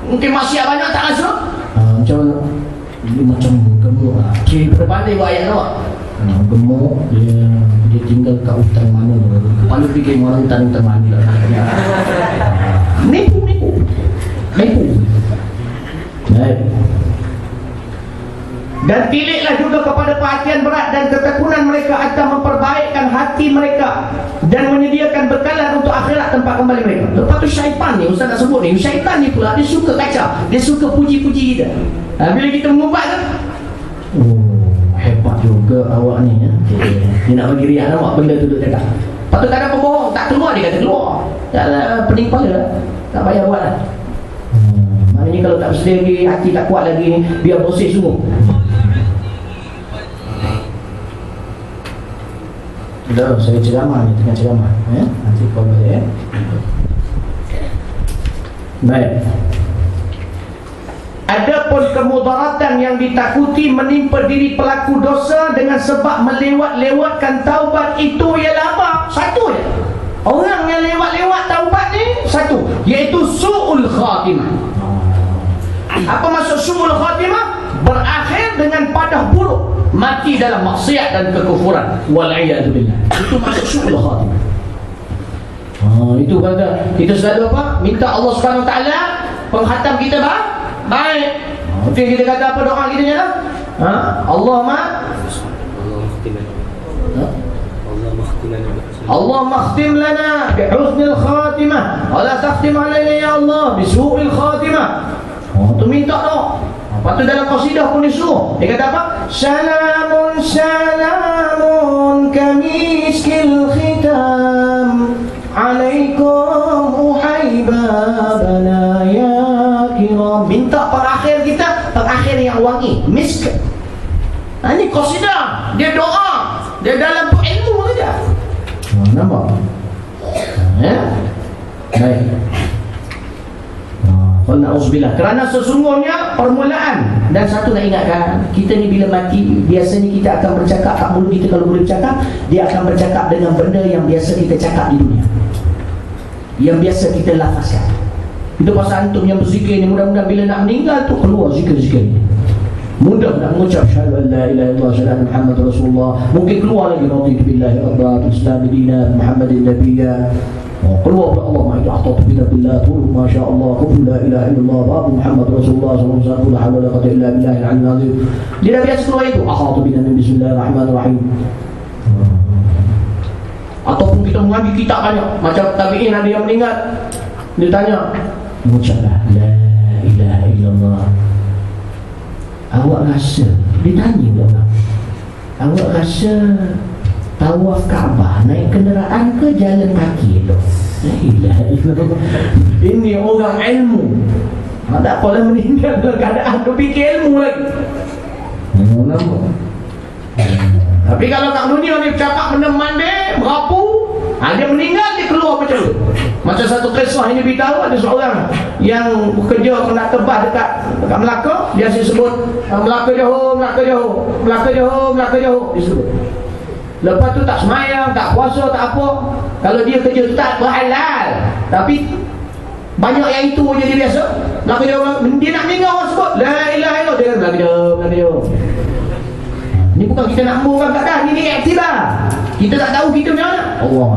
Mungkin maksiat banyak tak rasa. Macam mana? Dia macam gemuk lah. Kira pandai buat ayat awak. Gemuk, dia tinggal kat hutan mana tu. Kepala fikir orang hutan mana lah. Nipu. Baik. Dan tilitlah juga kepada perhatian berat dan ketekunan mereka akan memperbaikkan hati mereka dan menyediakan bekalan untuk akhirat tempat kembali mereka. Lepas tu syaitan ni, Ustaz nak sebut ni, syaitan ni pula dia suka kacau, dia suka puji-puji kita. Bila kita mengumpat kan, hebat juga awak ni ya. Dia nak bagi riak nampak benda tu duduk cakap. Lepas tu kadang pembohong tak keluar, dia kata keluar. Pening kepala lah. Tak payah buat lah. Maknanya kalau tak bersedia lagi, hati tak kuat lagi ni, biar bersih semua. Dah, saya ceramah ni, tengah ceramah. Nanti kau balik Baik. Adapun kemudaratan yang ditakuti menimpa diri pelaku dosa dengan sebab melewat-lewatkan taubat itu ialah apa? Satu je. Orang yang lewat-lewat taubat ni satu, iaitu su'ul khatimah. Apa maksud su'ul khatimah? Berakhir dengan padah buruk, mati dalam maksiat dan kekufuran. Wal'iyadzubillah. Itu maksud su'ul khatimah. Itu kata kita selalu apa? Minta Allah SWT penghatam kita baik. Okey, kita kata apa doa kita ni lah? Allahumma khtim lana bihusnil khatimah wa la takhtim alaina ya Allah bisu'il khatimah. Tu minta doa. Lepas tu dalam qasidah pun disuruh. Dia kata apa? Salamun kamiskil khitam alaikum uhaibabana ya kiram. Minta perakhir kita, perakhir yang wangi, misk. Ini qasidah, dia doa, dia dalam ilmu saja. Nampak? Baik. Na'udzubillah. Kerana sesungguhnya permulaan. Dan satu nak ingatkan, kita ni bila mati, biasanya kita akan bercakap, tak mulut kita kalau boleh bercakap, dia akan bercakap dengan benda yang biasa kita cakap di dunia, yang biasa kita lafazkan. Itu pasal antum yang berzikir ni, mudah-mudahan bila nak meninggal tu keluar zikir-zikir ni. Mudah nak mengucap syahadu an la ilaha illallah syahadu Muhammad Rasulullah. Mungkin keluar lagi raditu billahi rabban Islam dinan Muhammadin nabiyya. Keluar pada Allah ma'idhu ahtatu binabillah tulu masya'Allah kubul la ilaha illallah babu Muhammad Rasulullah sallallahu alaihi wasallam la hawla la quwwata illa billahi al-'aliyyil 'azim. Dia dah biasa keluar itu ahtatu binabillah bismillahirrahmanirrahim. Ataupun kita mengaji kitab banyak. Macam tabi'in ada yang meninggal, dia tanya, ucaplah la ilaha illallah. Awak rasa, dia tanya orang, awak rasa tawaf Kaabah naik kenderaan ke jalan kaki tu? La ilaha illallah. Ini orang ilmu. Tak apalah meninggal dalam keadaan berfikir ilmu lagi. Tapi kalau kat dunia ni cakap meneman dia, merapu, dia meninggal, dia keluar macam tu. Macam satu kisah ini beritahu, ada seorang yang bekerja kena tebas dekat Melaka. Dia sebut Melaka jauh, Melaka jauh, Melaka jauh, Melaka jauh, dia sebut. Lepas tu tak semayang, tak puasa, tak apa. Kalau dia kerja tu tak berhalal, tapi banyak yang itu je dia biasa. Melaka jauh, dia nak meninggal orang sebut la ilaha illallah, dia Melaka jauh, Melaka jauh. Ni bukan kita nak murahkan keadaan, ini iktibar. Kita tak tahu kita macam mana. Allah.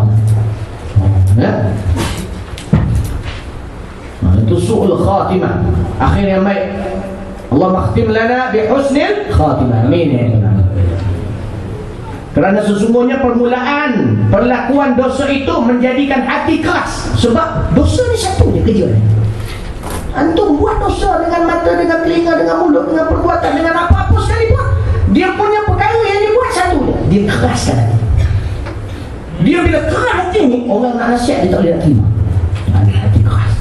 Ya? Itu su'ul khatimah, akhir yang baik. Allah makhtim lana bi husnil khatimah. Amin ya Allah. Kerana sesungguhnya permulaan perlakuan dosa itu menjadikan hati keras. Sebab dosa ni satu je kerja ni. Antum buat dosa dengan mata, dengan telinga, dengan mulut, dengan perbuatan, dengan apa-apa sekalipun, dia punya perkara yang dia buat satu je, dia keraskan hati. Dia bila keras hati ni, orang nak nasihat dia tak boleh nak terima. Hati keras.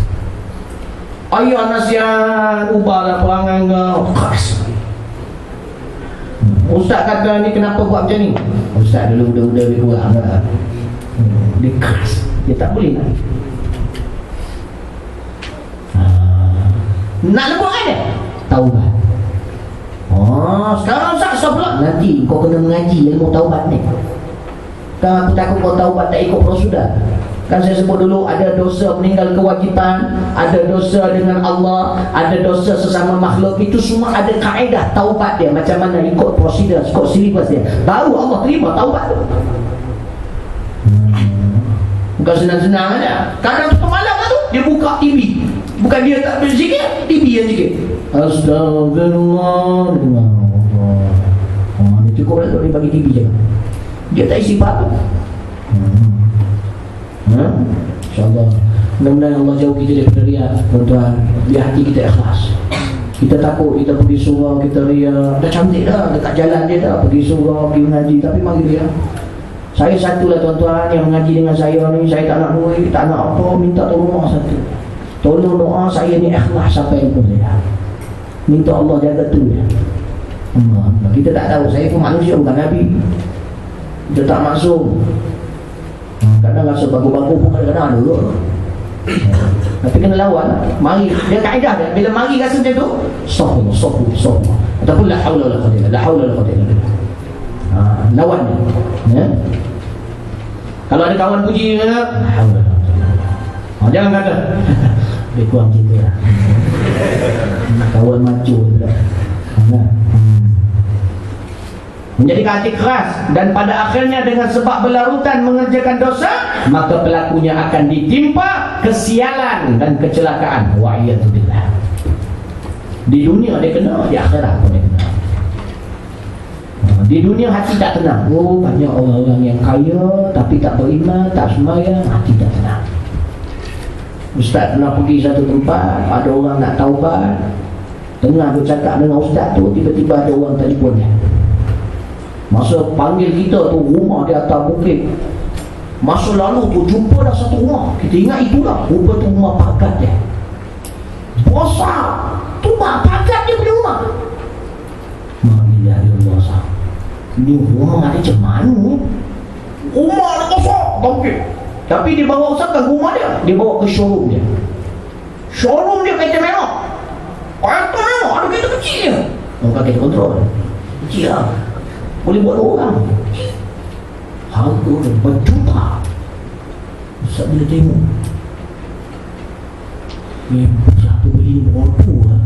Ayah nasihat, ubahlah perangai kau, keras. Ustaz kata ni kenapa buat macam ni? Ustaz dulu udah lebih kurang lah. Dia keras, dia tak boleh nak. Nak lepaskan dia? Taubat. Sekarang Ustaz pula nanti kau kena mengaji ilmu taubat ni. Kan aku takut kau taubat tak ikut prosedur. Kan saya sebut dulu, ada dosa meninggal kewajipan, ada dosa dengan Allah, ada dosa sesama makhluk. Itu semua ada kaedah taubat dia, macam mana ikut prosedur, ikut silibus dia, baru Allah terima taubat tu. Bukan senang-senang aja. Kadang tu pemalam tu dia buka TV, bukan dia tak berzikir, TV yang zikir. Astagfirullah. Dia cukup lah dia bagi TV je. Dia tak isi apa. InsyaAllah mudah-mudahan Allah jauh kita daripada riak, tuan-tuan. Biar hati kita ikhlas. Kita takut kita pergi surau, kita riak. Dah cantik dah, dekat jalan dia dah pergi surau, pergi mengaji, tapi mari riak. Saya satulah tuan-tuan yang mengaji dengan saya ni. Saya tak nak duit, tak nak apa, minta tolong doa satu. Tolong doa saya ni ikhlas sampai ilmu saya. Minta Allah jaga tu ya. Kita tak tahu, saya pun manusia bukan Nabi. Kita tak maksum. Kadang rasa bagus-bagus pun kadang-kadang ada juga. Tapi kena lawan. Mari, dia kaedah dia, bila mari rasa macam tu, stop. Ataupun la haula wala quwwata illa billah. Lawan dia. Ya? Kalau ada kawan puji, la haula wala quwwata. Jangan kata lebih kurang kita lah. Kawan macu pula. Menjadi hati keras, dan pada akhirnya dengan sebab berlarutan mengerjakan dosa, maka pelakunya akan ditimpa kesialan dan kecelakaan. Wa'iyatubillah. Di dunia dia kena, di akhirat pun dia kena. Di dunia hati tak tenang. Banyak orang-orang yang kaya tapi tak beriman, tak sembahyang, hati tak tenang. Ustaz pernah pergi satu tempat, ada orang nak taubat. Tengah bercakap dengan ustaz tu, tiba-tiba ada orang telefon dia. Masa panggil kita tu, rumah di atas bukit. Masa lalu tu jumpa dah satu rumah. Kita ingat itulah, rupa tu rumah pagat dia. Besar tu rumah pagat dia punya rumah. Ma'ilahillah. Ini rumah ada macam mana? Rumah ada besar bukit. Tapi dia bawa usahakan rumah dia, dia bawa ke showroom dia. Showroom dia kereta mewah. Kereta mewah, ada kereta kecil je. Bukan kereta kontrol, kecil lah, boleh buat 2 orang. Harga dia berjuta. Ustaz bila tengok, siapa beli motor lah.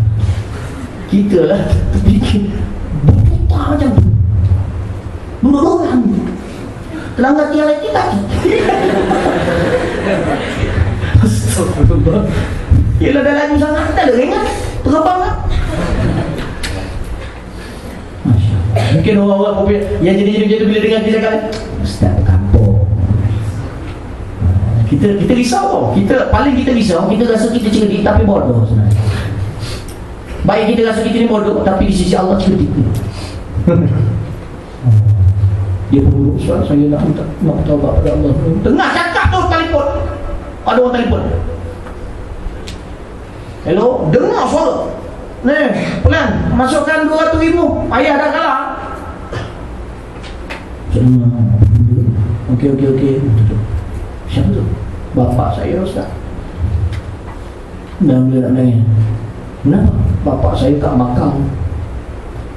Kita lah terfikir berjuta macam tu. 2 orang. Pelanggan tiang lain tak. Astagfirullah. Yelah dah laju sangat, tak ada ringan, terbang lah. Masya Allah. Mungkin orang-orang yang jadi bila dengar dia cakap, Ustaz kampung. Kita risau. Kita risau, kita rasa kita cerdik tapi bodoh sebenarnya. Baik kita rasa kita ni bodoh, tapi di sisi Allah cerdik. Dia pun Ustaz, saya nak taubat pada Allah. Tengah cakap tu telefon, ada orang telefon. Hello, dengar suara. Pelan, masukkan 200,000. Ayah dah kalah. Okey. Siapa tu? Bapak saya, Ustaz. Dah mula nak nangis. Kenapa? Bapak saya tak makan.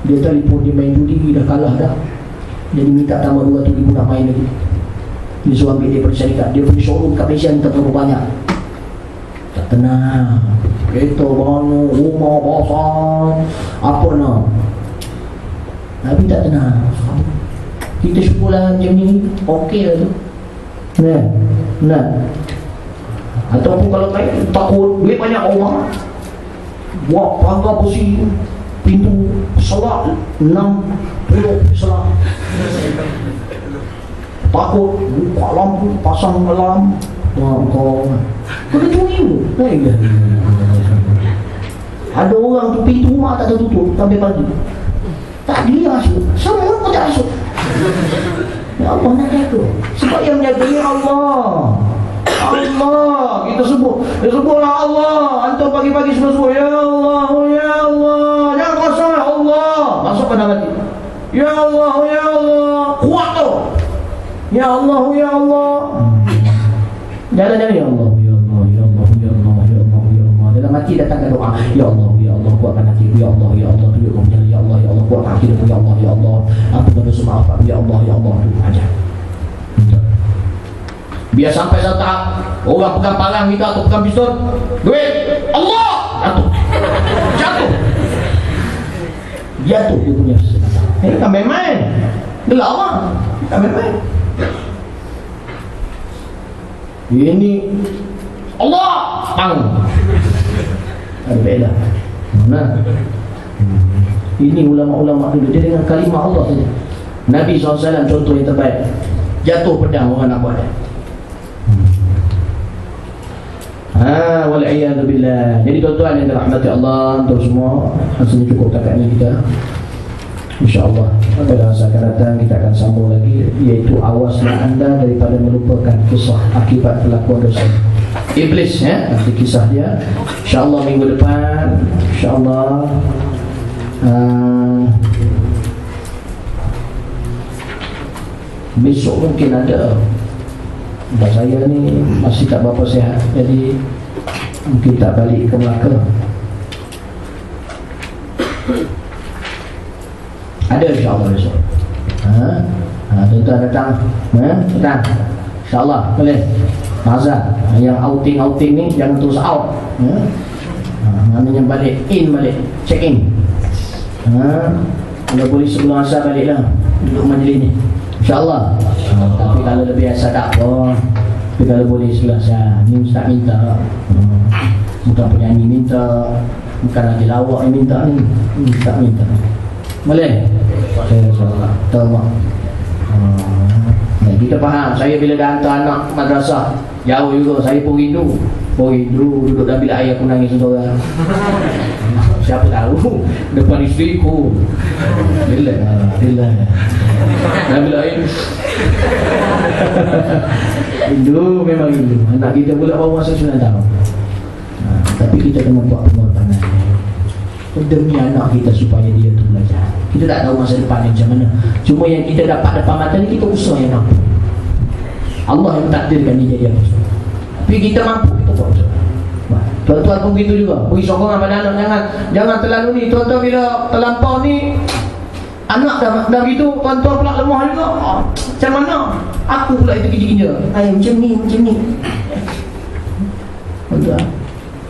Dia telefon, dia main judi, dah kalah dah. Jadi minta tambah 200,000 nak main lagi. Dia suruh ambil dia pergi syarikat. Dia pergi showroom kat Malaysia, tak terlalu banyak. Tak tenang. Kereta baru, rumah besar, apa nak. Tapi tak tenang. Kita syukurlah macam ni, okey lah tu. Nah. Ataupun kalau takut, duit banyak orang, buat pagar besi, pintu solat 60 solat. Takut, buka lampu, pasang alarm. Kau kena curi tu. Ada orang tu pintu rumah tak tertutup sampai pagi. Tak dia masuk, semua pun tak masuk. Ya Allah nak jaga. Sebab yang menjaga ya Allah. Allah, kita sebutlah Allah. Antum pagi-pagi sebut ya Allah, ya Allah. Jangan kosong ya Allah. Masuk pada hati. Ya Allah, ya Allah. Kuat tu. Ya Allah, ya Allah. Jangan ya Allah, ya Allah, ya Allah, ya Allah, ya Allah, ya Allah. Dalam hati datangkan doa. Ya Allah, ya Allah, kuatkan hati. Ya Allah, ya Allah, tunjukkan jalan. Ya Allah, ya Allah, kuatkan hati. Ya Allah, ya Allah. Ampunkan dosa, maafkan. Ya Allah, ya Allah. Ajar. Biar sampai satu tahap orang pegang parang kita atau pegang pistol, duit Allah jatuh dia punya senjata. Ini tak main-main. Dia lama tak main-main. Ini Allah bangun ada beda. Ini ulama-ulama dulu dia dengan kalimah Allah saja. Nabi SAW contoh yang terbaik. Jatuh pedang orang nak buat dia. Wal'iyadzubillah. Jadi tuan-tuan yang dirahmati Allah, untuk semua, rasanya cukup takatnya kita. InsyaAllah pada masa akan datang kita akan sambung lagi, iaitu awaslah anda daripada melupakan kisah akibat perlakuan dosa Iblis, ya, nanti kisah dia InsyaAllah minggu depan. InsyaAllah besok mungkin ada. Dan saya ni masih tak berapa sihat, jadi mungkin tak balik ke Melaka. Ada insyaAllah besok. Tuan-tuan datang, datang InsyaAllah boleh. Mazhar yang outing ni jangan terus out, maknanya balik check in. Kalau boleh sebelum asar baliklah duduk majlis ni InsyaAllah. Tapi kalau lebih asal tak apa. Tapi kalau boleh sebelah saya, ni Ustaz minta, bukan penyanyi minta, bukan lagi lawak yang minta ni, Ustaz minta. Boleh? InsyaAllah. Tolong. Kita faham. Saya bila dah hantar anak madrasah jauh juga, saya pun rindu duduk dalam bilik air aku nangis seorang. Siapa tahu depan isteriku. Bila dalam bilik air rindu, memang rindu. Anak kita pula baru masa 9 tahun. Tapi kita kena buat pengorbanan demi anak kita supaya dia tu belajar. Kita tak tahu masa depan macam mana. Cuma yang kita dapat depan mata ni, kita usaha yang mampu. Allah yang takdirkan dia jadi apa. Tapi kita mampu, kita buat usaha. Tuan-tuan pun begitu juga. Beri sokongan pada anak. Jangan terlalu ni. Tuan-tuan bila terlampau ni, anak dah gitu, tuan-tuan pula lemah juga. Macam mana? Aku pula itu kerja-kerja. Macam ni. Tuan-tuan,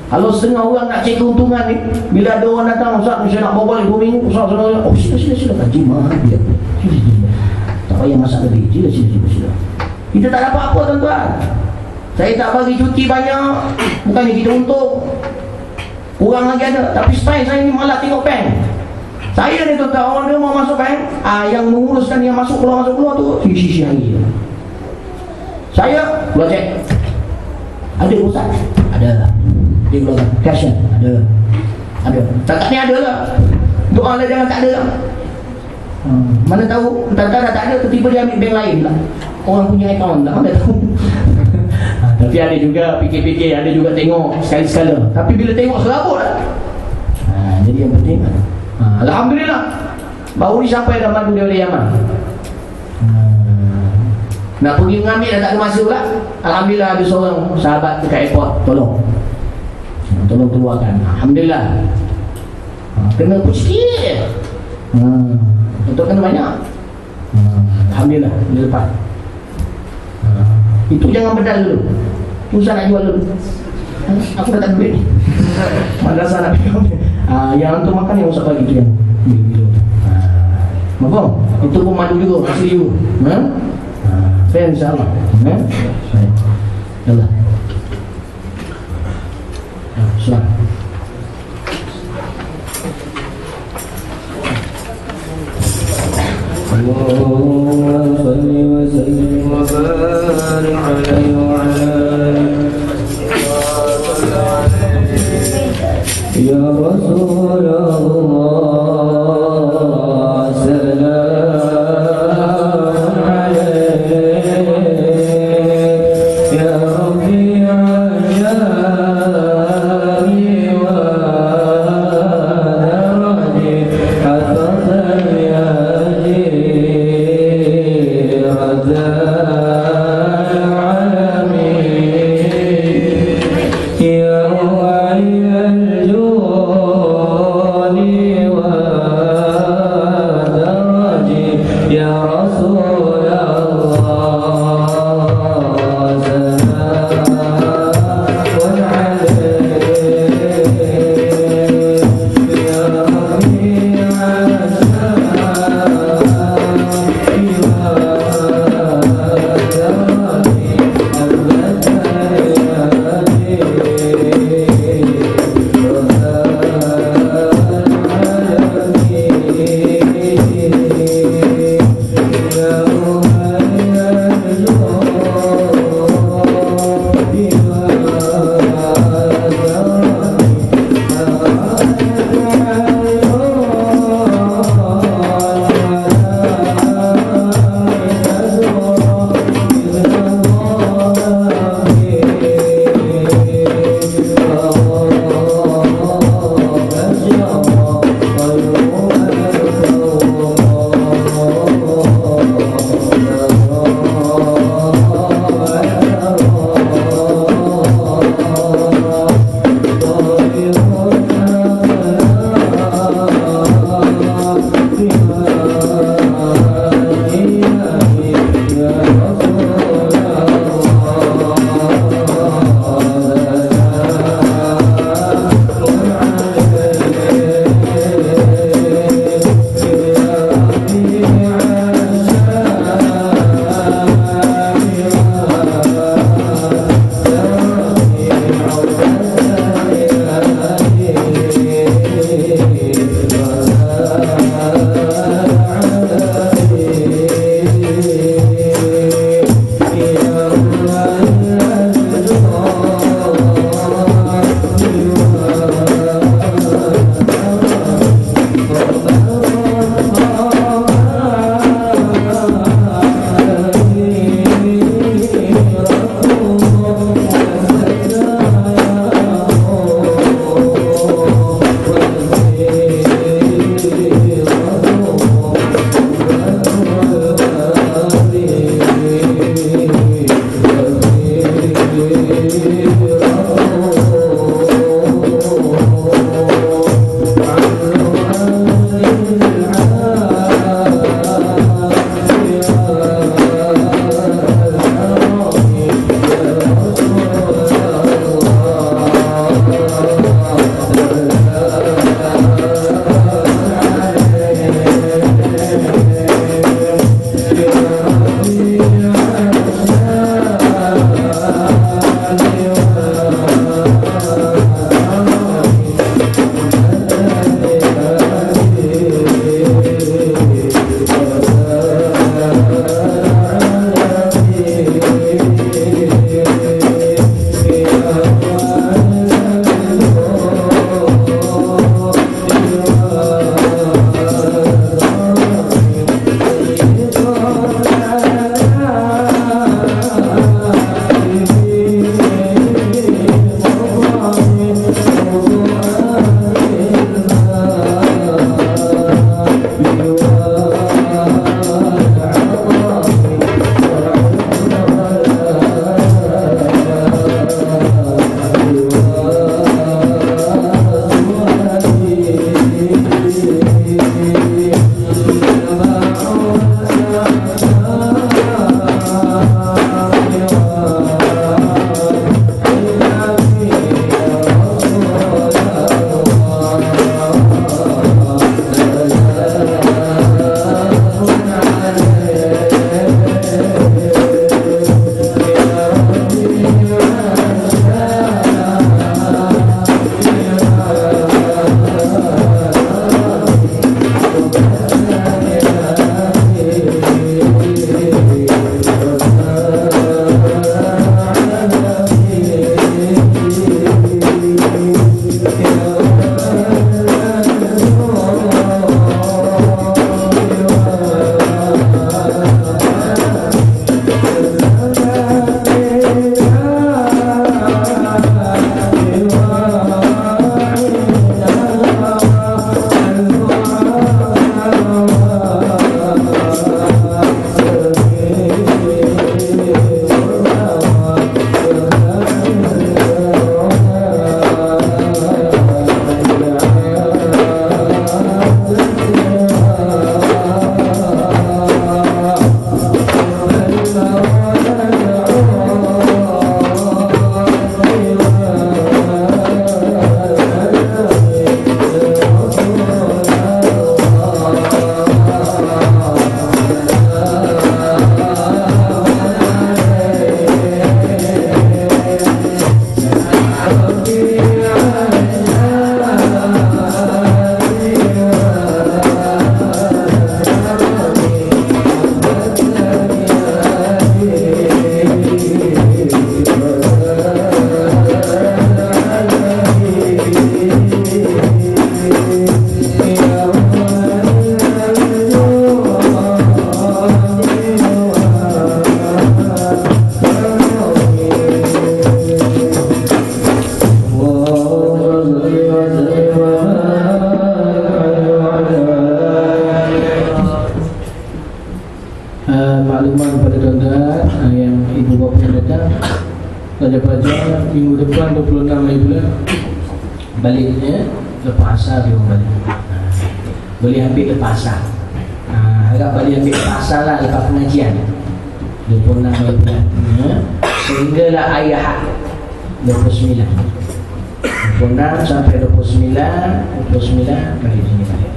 kalau setengah orang nak cek keuntungan ni, bila ada orang datang, Ustaz, saya nak bawa balik 2 minggu, Ustaz, oh sila kaji mahal dia. Sila. Tak payah masak lebih. Sila. Kita tak dapat apa, tuan-tuan. Saya tak bagi cuti banyak, bukannya kita untung. Kurang lagi ada. Tapi style saya ni malah tengok bank. Saya ni tuan-tuan, orang dia mau masuk bank, yang menguruskan yang masuk keluar tu sisi hari. Saya keluar cek. Ada Ustaz? Ada. Dia bilang Kasih? Ada. Cakap ni ada lah. Doa lah jangan tak ada lah. Mana tahu entah-entah dah tak ada, tiba-tiba dia ambil bank lain lah. Orang punya account lah, mana tahu. Tapi ada juga fikir-fikir, ada juga tengok sekali-sekala. Tapi bila tengok serabut lah. Jadi yang penting Alhamdulillah, baru ni sampai dah madu daripada Yaman. Nak pergi mengambil dah tak ada masa pula. Alhamdulillah ada seorang sahabat dekat airport tolong keluarkan. Alhamdulillah. Kena pun sikit. Untuk kena banyak. Alhamdulillah dia lepas. Itu jangan bedal dulu. Susah nak jual dulu. Aku dah tak duit ni. Madrasah nak pergi. Yang antum makan yang usah bagi tu yang Mabong. Itu pun madu juga, asli juga. Saya insyaAllah. Allah. Selamat. Allahumma salli wa sallim wa barik alaihi wa ala ya Rasulullah. Alhamdulillah. ada pelajaran minggu depan 26 hari bulan baliknya lepas asar dia orang balik. Boleh ambil lepas asar. Agak boleh ambil lepas asar lah lepas pengajian 26 hari bulan. Sehinggalah ayah 29 sampai 29 balik sini balik.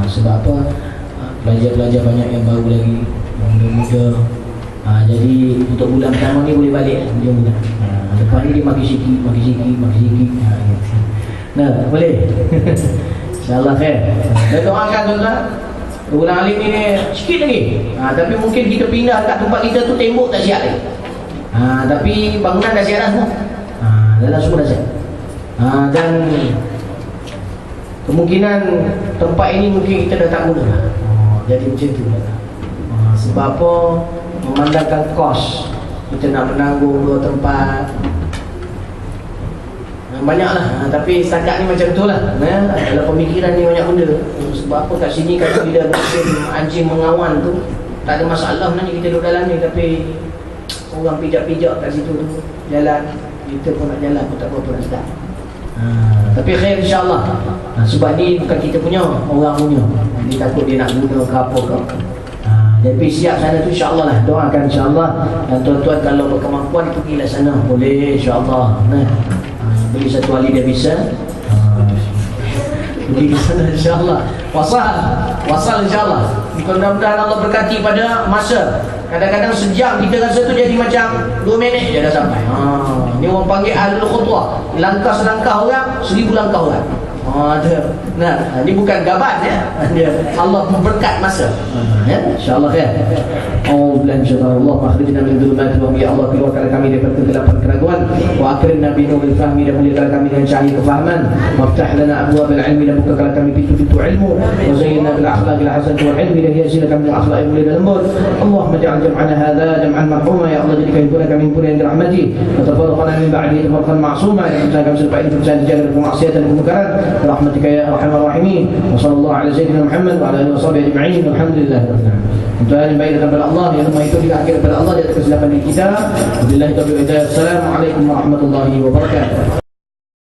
Sebab apa? Pelajar-pelajar banyak yang baru lagi, yang muda-muda. Jadi untuk bulan pertama ni boleh balik bulan. Lepas ni dia makin sikit. Nah, boleh. InsyaAllah khair. Dan doakan tuan-tuan, bulan alim ni sikit lagi. Tapi mungkin kita pindah kat tempat kita tu tembok tak siap lagi. Tapi bangunan dah siap dah semua. Dah semua dah siap. Dan kemungkinan tempat ini mungkin kita dah tak guna lah. Jadi macam tu lah. Sebab apa? Memandangkan kos, kita nak menanggung 2 tempat, banyaklah. Tapi setakat ni macam tu lah. Dalam pemikiran ni banyak benda. Sebab apa kat sini kalau bila musim anjing mengawan tu tak ada masalah sebenarnya, kita duduk dalam ni. Tapi orang pijak-pijak kat situ tu jalan, kita pun nak jalan pun tak berapa nak sedap. Tapi khair insyaAllah. Sebab ni bukan kita punya, orang punya. Dia takut dia nak guna ke apa ke. Jadi siap sana tu insyaAllah lah. Doakan insyaAllah. Dan tuan-tuan kalau berkemampuan pergilah sana, boleh insyaAllah. Beli satu hari dia bisa pergi ke sana insyaAllah. Wasal insyaAllah. Mudah-mudahan Allah berkati pada masa. Kadang-kadang sejam kita rasa tu jadi macam 2 minit je dah sampai. Ni orang panggil ahlul khutwah. Langkah selangkah orang, 1000 langkah orang. Ni bukan gaban ya. Allah memberkat masa. InsyaAllah ya. Alhamdulillah insyaAllah. Akhirnya min dhulumati wa ya Allah, keluarkan kami daripada kegelapan keraguan. Wa akrimna bi nuril fahmi, dan muliakan kami dengan cahaya kefahaman. Waftah lana abwabal ilmi, dan bukakan kami pintu-pintu ilmu. Wa zayyinna bil akhlaqil hasanati wal ilmi, dan hiasi kami dengan akhlak yang mulia dan lembut. Allahumma ja'al jam'ana hadha jam'an marhuma, ya Allah jadikan himpunan kami himpunan yang dirahmati. Wa tafarraqana min ba'dihi tafarraqan ma'suma, dan kami selepas ini berusaha dijaga dari kemaksiatan dan kemungkaran. Rahmatika ya arhamar rahimin. Wa sallallahu ala sayyidina Muhammad wa ala alihi wa sahbihi ajma'in. Alhamdulillah. Untuk yang baik daripada Allah, yang rumah itu diakhir daripada Allah di atas kesilapan kita. Wabillahi taufiq wal hidayah. Assalamualaikum warahmatullahi wabarakatuh.